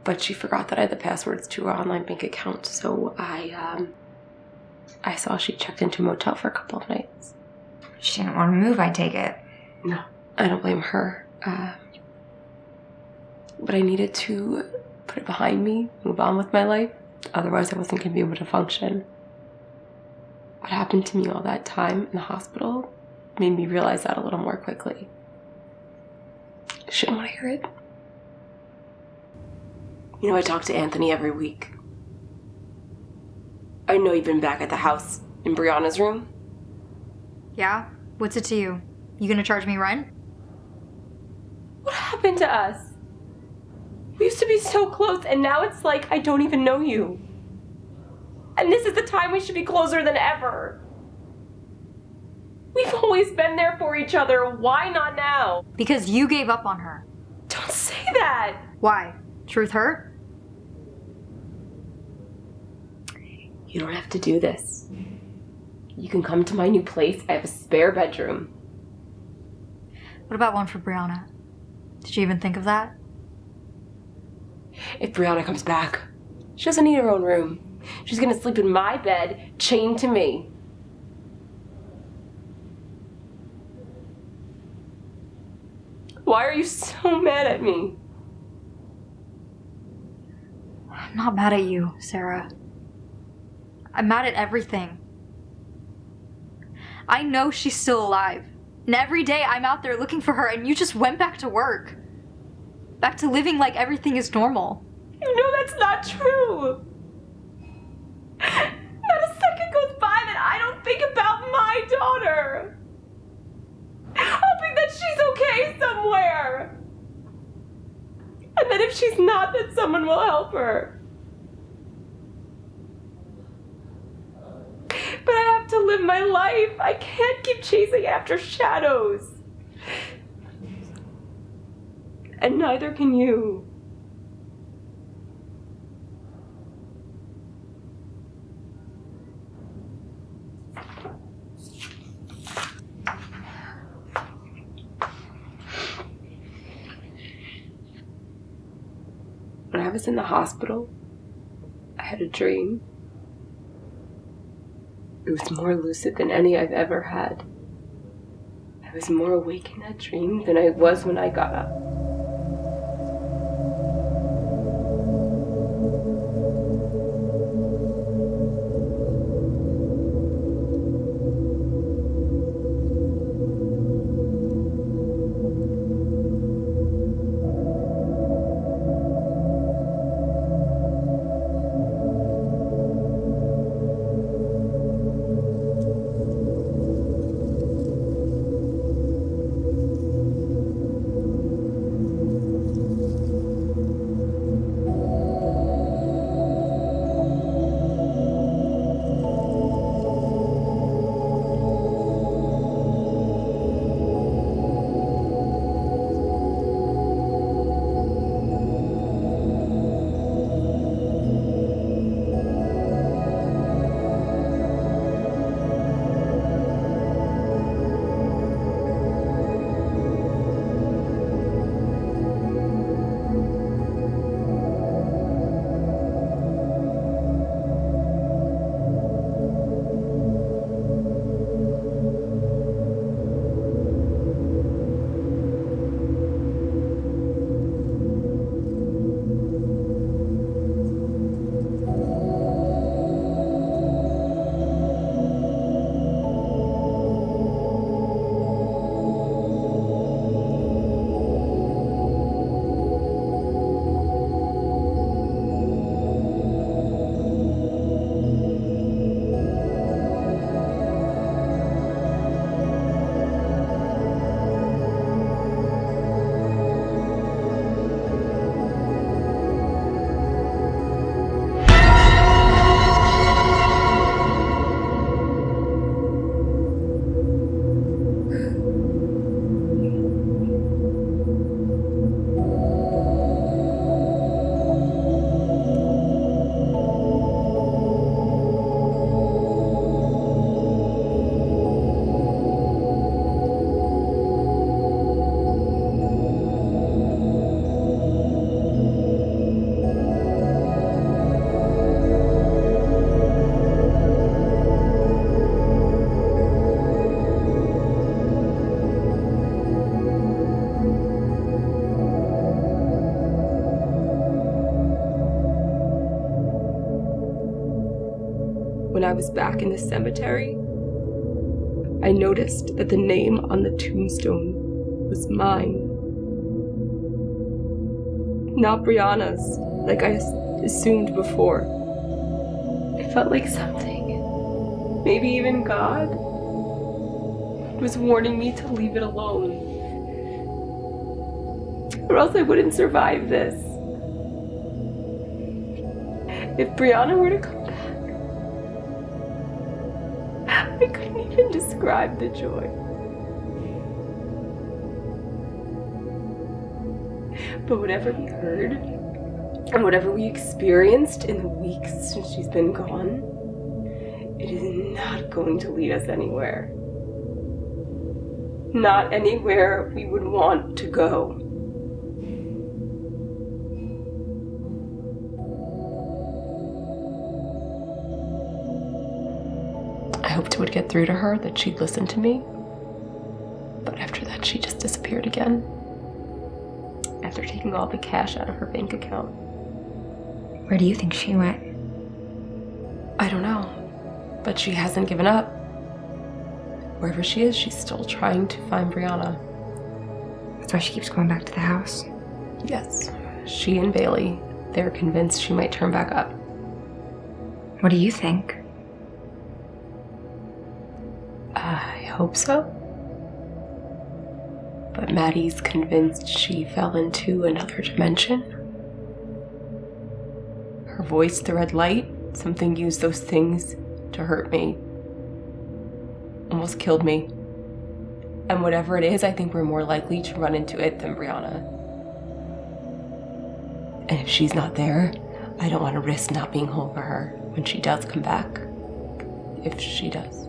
but she forgot that I had the passwords to her online bank account, so I saw she checked into a motel for a couple of nights. She didn't want to move, I take it. No, I don't blame her. But I needed to put it behind me, move on with my life. Otherwise, I wasn't going to be able to function. What happened to me all that time in the hospital made me realize that a little more quickly. I shouldn't want to hear it. You know, I talk to Anthony every week. I know you've been back at the house in Brianna's room. Yeah? What's it to you? You gonna charge me rent? What happened to us? We used to be so close, and now it's like I don't even know you. And this is the time we should be closer than ever. We've always been there for each other. Why not now? Because you gave up on her. Don't say that. Why? Truth hurt? You don't have to do this. You can come to my new place. I have a spare bedroom. What about one for Brianna? Did you even think of that? If Brianna comes back, she doesn't need her own room. She's gonna sleep in my bed, chained to me. Why are you so mad at me? I'm not mad at you, Sarah. I'm mad at everything. I know she's still alive. And every day I'm out there looking for her and you just went back to work. Back to living like everything is normal. You know that's not true. Not a second goes by that I don't think about my daughter. Hoping that she's okay somewhere. And that if she's not, that someone will help her. But I have to live my life. I can't keep chasing after shadows. And neither can you. When I was in the hospital, I had a dream. It was more lucid than any I've ever had. I was more awake in that dream than I was when I got up. when I was back in the cemetery, I noticed that the name on the tombstone was mine. Not Brianna's, like I assumed before. It felt like something, maybe even God, was warning me to leave it alone. Or else I wouldn't survive this. If Brianna were to come back, I couldn't even describe the joy. But whatever we heard, and whatever we experienced in the weeks since she's been gone, it is not going to lead us anywhere. Not anywhere we would want to go. I hoped it would get through to her that she'd listen to me. But after that, she just disappeared again. After taking all the cash out of her bank account. Where do you think she went? I don't know. But she hasn't given up. Wherever she is, she's still trying to find Brianna. That's why she keeps going back to the house. Yes. She and Bailey, they're convinced she might turn back up. What do you think? I hope so. But Maddie's convinced she fell into another dimension. Her voice, the red light, something used those things to hurt me. Almost killed me. And whatever it is, I think we're more likely to run into it than Brianna. And if she's not there, I don't want to risk not being home for her when she does come back. If she does.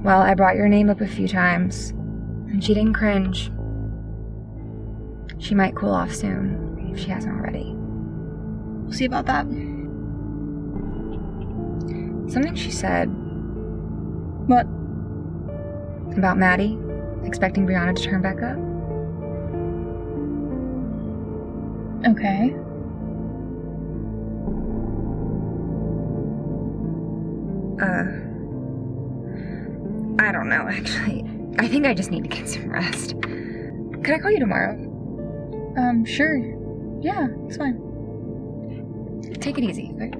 Well, I brought your name up a few times, and she didn't cringe. She might cool off soon, if she hasn't already. We'll see about that. Something she said. What? About Maddie, expecting Brianna to turn back up. Okay. I don't know, actually. I think I just need to get some rest. Could I call you tomorrow? Sure. Yeah, it's fine. Take it easy. Okay?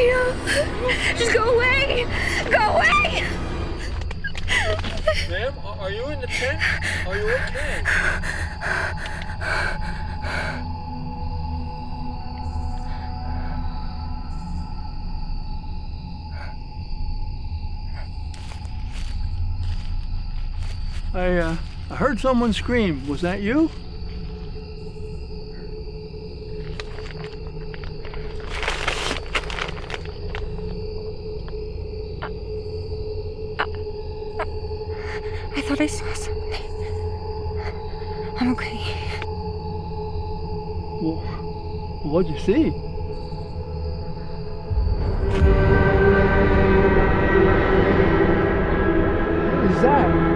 you. Just go away. Go away. Ma'am, are you in the tent? Are you okay? I heard someone scream. Was that you? I thought I saw something. I'm okay. Well, what'd you see? What is that?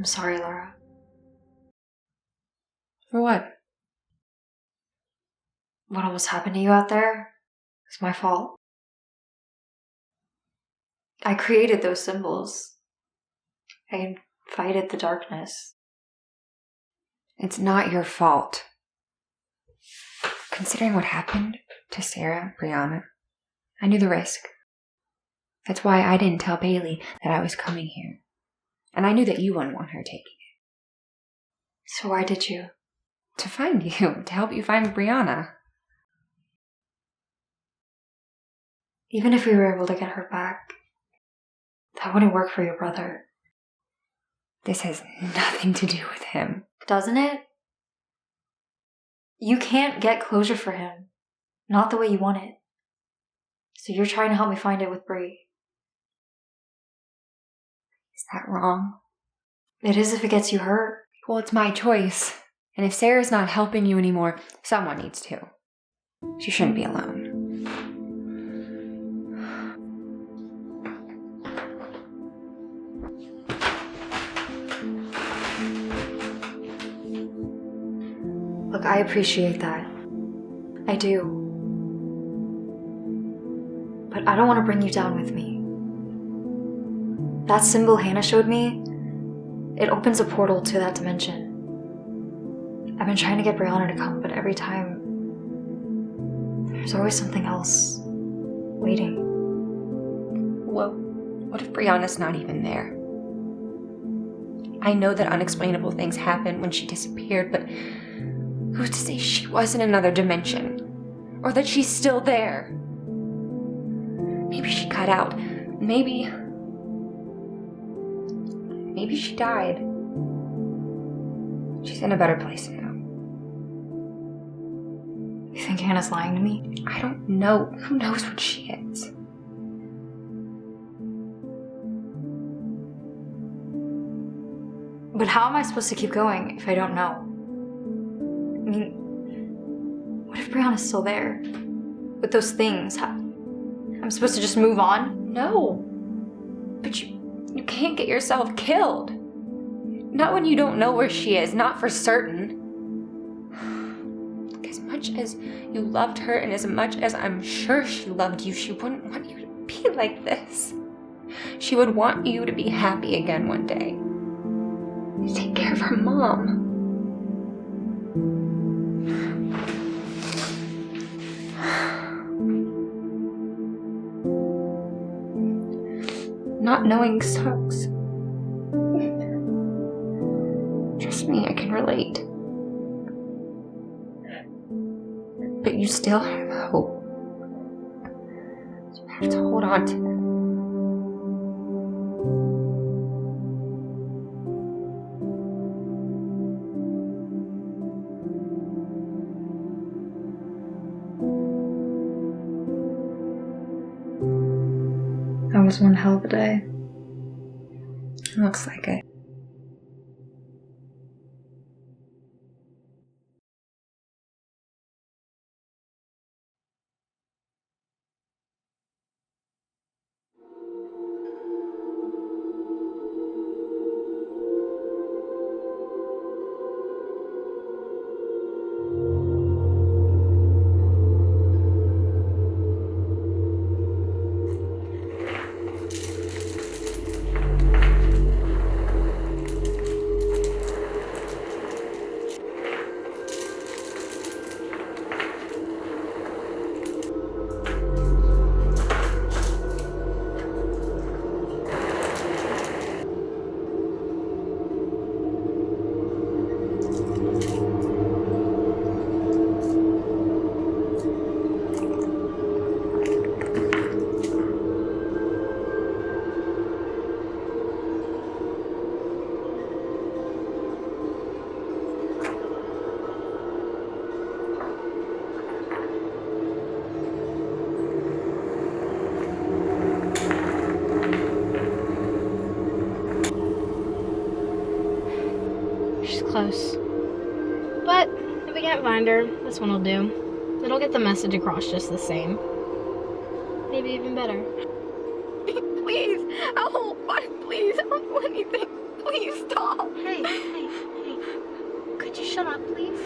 I'm sorry, Laura. For what? What almost happened to you out there? It's my fault. I created those symbols. I invited the darkness. It's not your fault. Considering what happened to Sarah, Brianna, I knew the risk. That's why I didn't tell Bailey that I was coming here. And I knew that you wouldn't want her taking it. So why did you? To find you, to help you find Brianna. Even if we were able to get her back, That wouldn't work for your brother. This has nothing to do with him. Doesn't it? You can't get closure for him. Not the way you want it. So you're trying to help me find it with Bree. Is that wrong? It is if it gets you hurt. Well, it's my choice. And if Sarah's not helping you anymore, someone needs to. She shouldn't be alone. Look, I appreciate that. I do. But I don't want to bring you down with me. That symbol Hannah showed me, it opens a portal to that dimension. I've been trying to get Brianna to come, but every time, there's always something else waiting. Well, what if Brianna's not even there? I know that unexplainable things happened when she disappeared, but who's to say she was in another dimension? Or that she's still there? Maybe she cut out. Maybe she died. She's in a better place now. You think Hannah's lying to me? I don't know. Who knows what she is? But how am I supposed to keep going if I don't know? I mean, what if Brianna's still there? With those things? I'm supposed to just move on? No. But you can't get yourself killed. Not when you don't know where she is, not for certain. As much as you loved her and as much as I'm sure she loved you, she wouldn't want you to be like this. She would want you to be happy again one day. Take care of her mom. Not knowing sucks. Trust me, I can relate. But you still have hope. You have to hold on to that. That was one hell of a day. Looks like it. Close. But if we can't find her, this one will do. It'll get the message across just the same. Maybe even better. Please, help! Please, I don't do anything. Please stop. Hey. Could you shut up, please?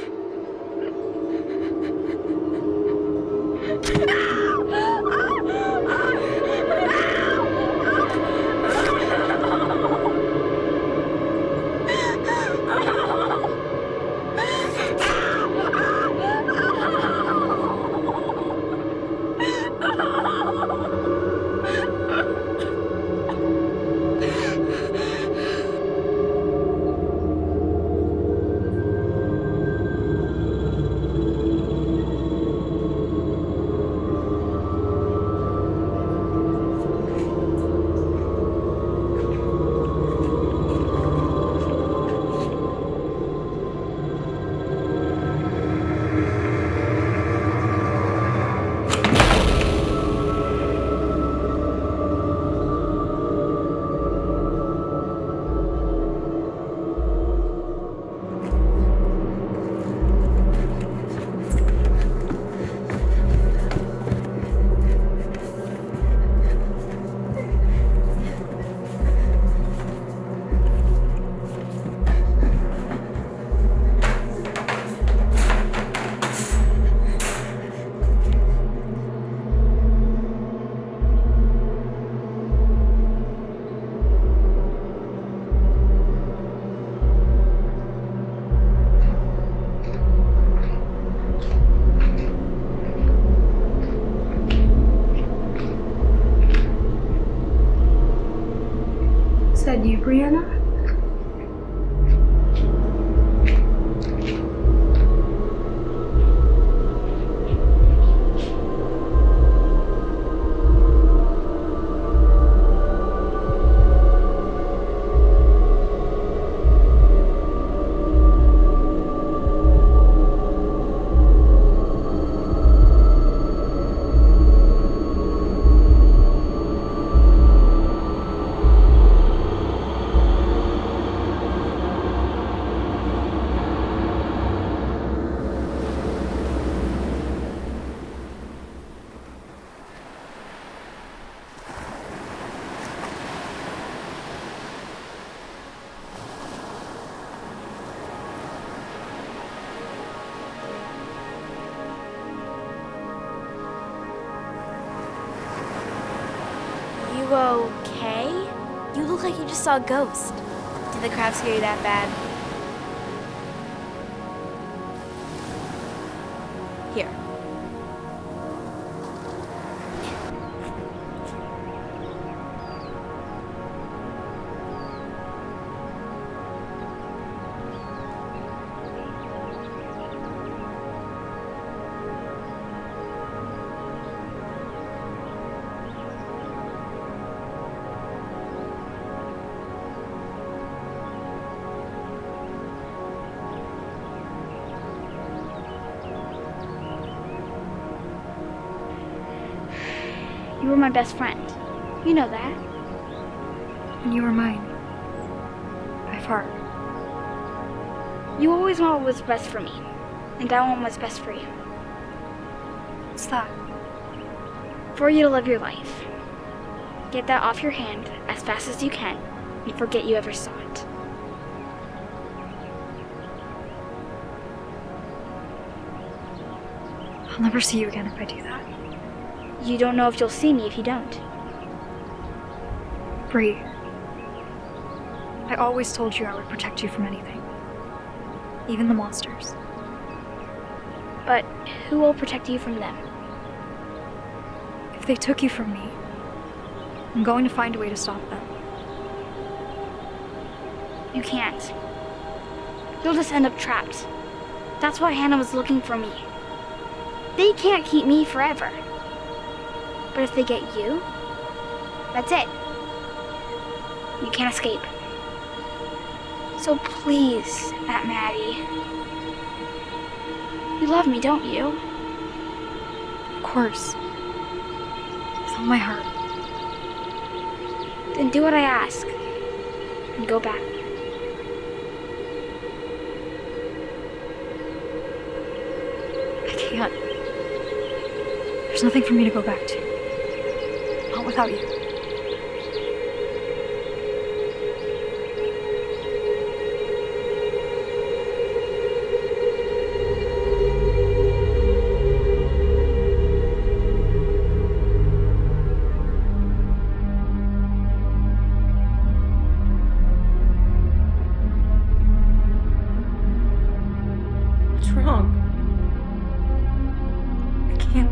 Brianna? You okay? You look like you just saw a ghost. Did the crab scare you that bad? Here. You were my best friend. You know that. And you were mine. By far. You always want what was best for me. And I want what's best for you. What's that? For you to live your life. Get that off your hand as fast as you can and forget you ever saw it. I'll never see you again if I do that. You don't know if you'll see me if you don't. Bree, I always told you I would protect you from anything. Even the monsters. But who will protect you from them? If they took you from me, I'm going to find a way to stop them. You can't. You'll just end up trapped. That's why Hannah was looking for me. They can't keep me forever. But if they get you, that's it. You can't escape. So please, Aunt Maddie. You love me, don't you? Of course. With all my heart. Then do what I ask. And go back. I can't. There's nothing for me to go back to. Not without you. What's wrong? I can't.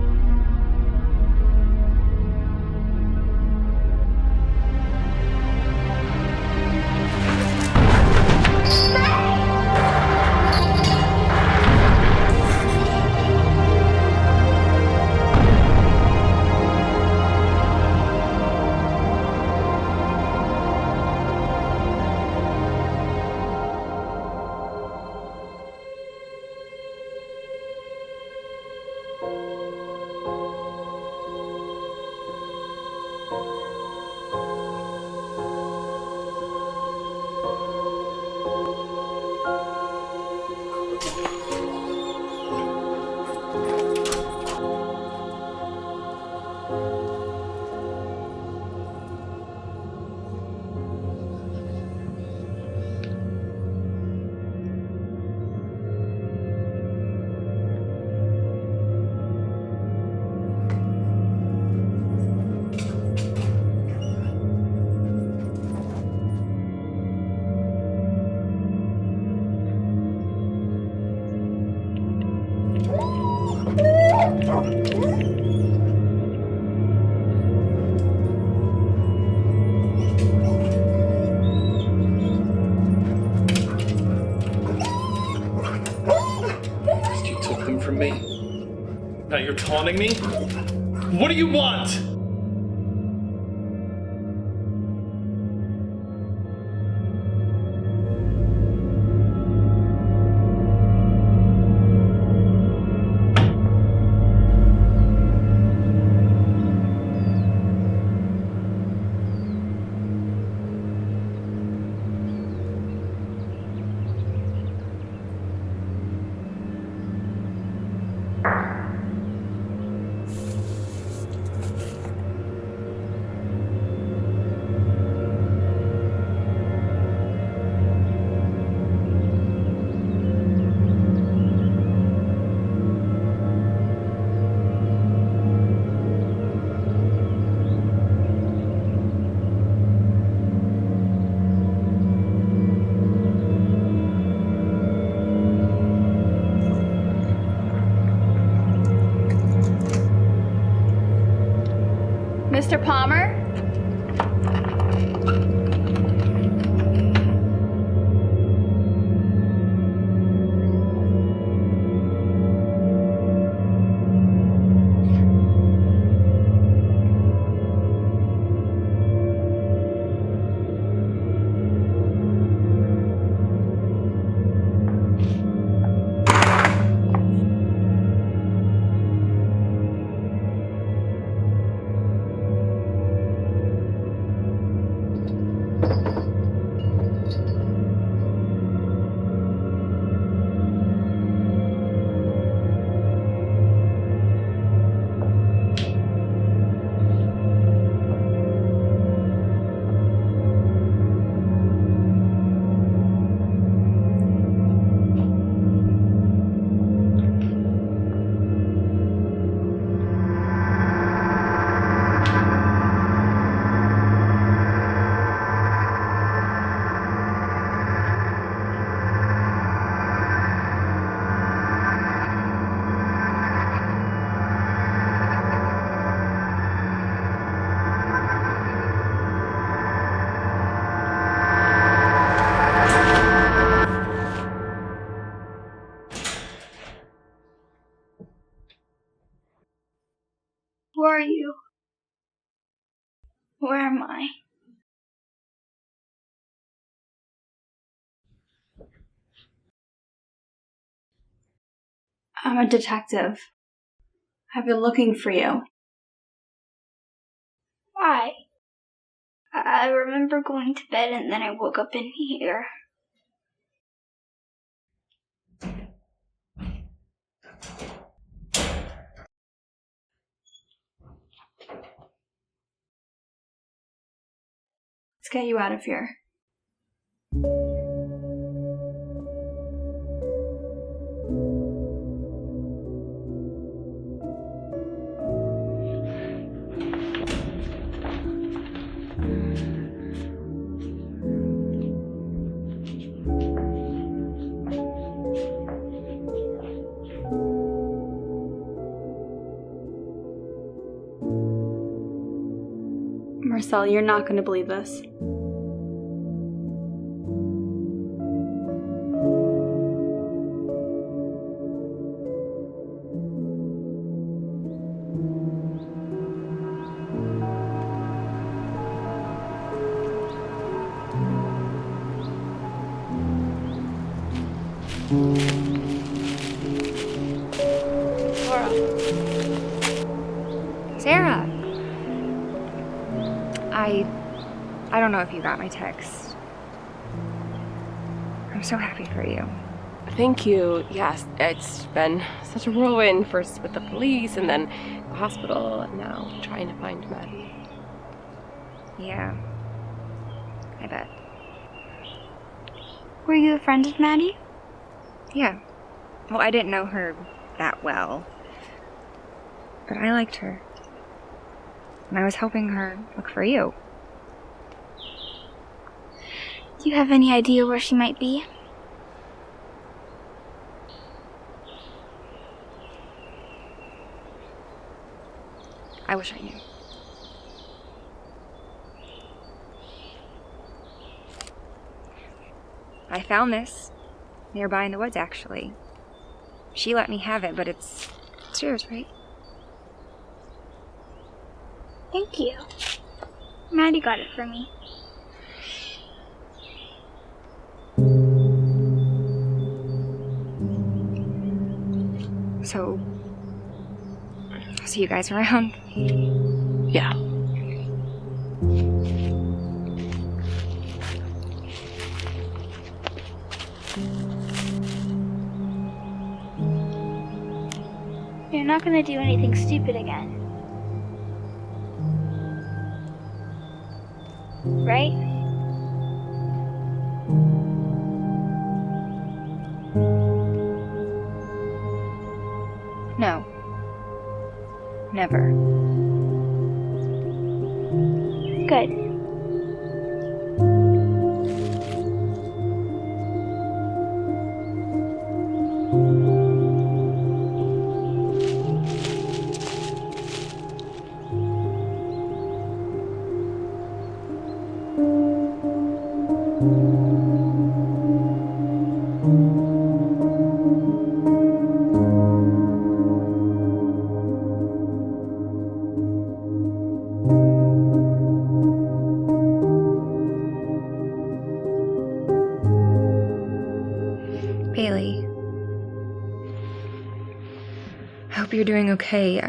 from me. Now you're taunting me? What do you want? Mr. Palmer? Who are you? Where am I? I'm a detective. I've been looking for you. Why? I remember going to bed and then I woke up in here. Let's get you out of here. Marcel, you're not going to believe this. Laura. Sarah! I don't know if you got my text. I'm so happy for you. Thank you. Yes, it's been such a whirlwind, first with the police and then the hospital and now trying to find Maddie. Yeah, I bet. Were you a friend of Maddie? Yeah. Well, I didn't know her that well, but I liked her. And I was helping her look for you. Do you have any idea where she might be? I wish I knew. I found this nearby in the woods, actually. She let me have it, but it's yours, right? Thank you. Maddie got it for me. So, I'll see you guys around. Yeah. You're not gonna do anything stupid again. Right? No. Never. Good. Bailey, I hope you're doing okay.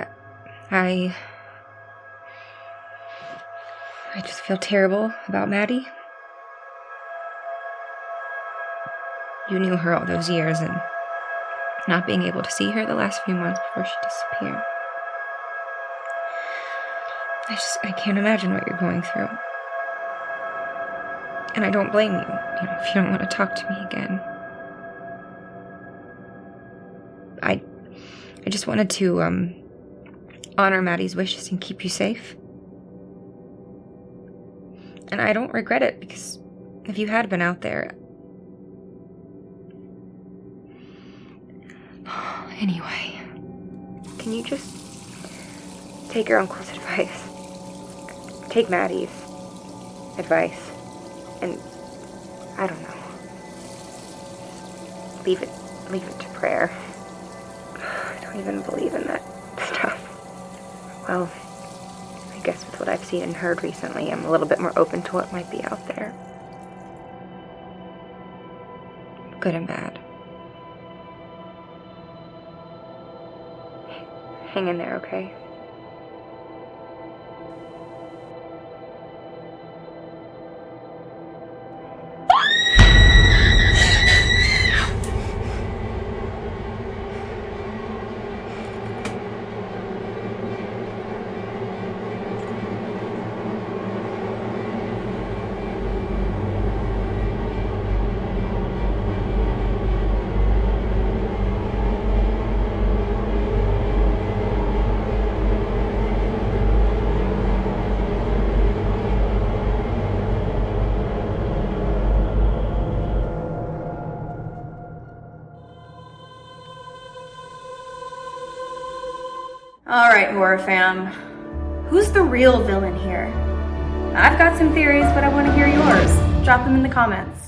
I just feel terrible about Maddie. You knew her all those years, and not being able to see her the last few months before she disappeared. I can't imagine what you're going through. And I don't blame you, if you don't want to talk to me again. I just wanted to, honor Maddie's wishes and keep you safe. And I don't regret it, because if you had been out there... Anyway, can you just take your uncle's advice? Take Maddie's advice. And, I don't know. Leave it to prayer. I don't even believe in that stuff. Well, I guess with what I've seen and heard recently, I'm a little bit more open to what might be out there. Good and bad. Hang in there, okay? Alright, horror fam. Who's the real villain here? I've got some theories, but I want to hear yours. Drop them in the comments.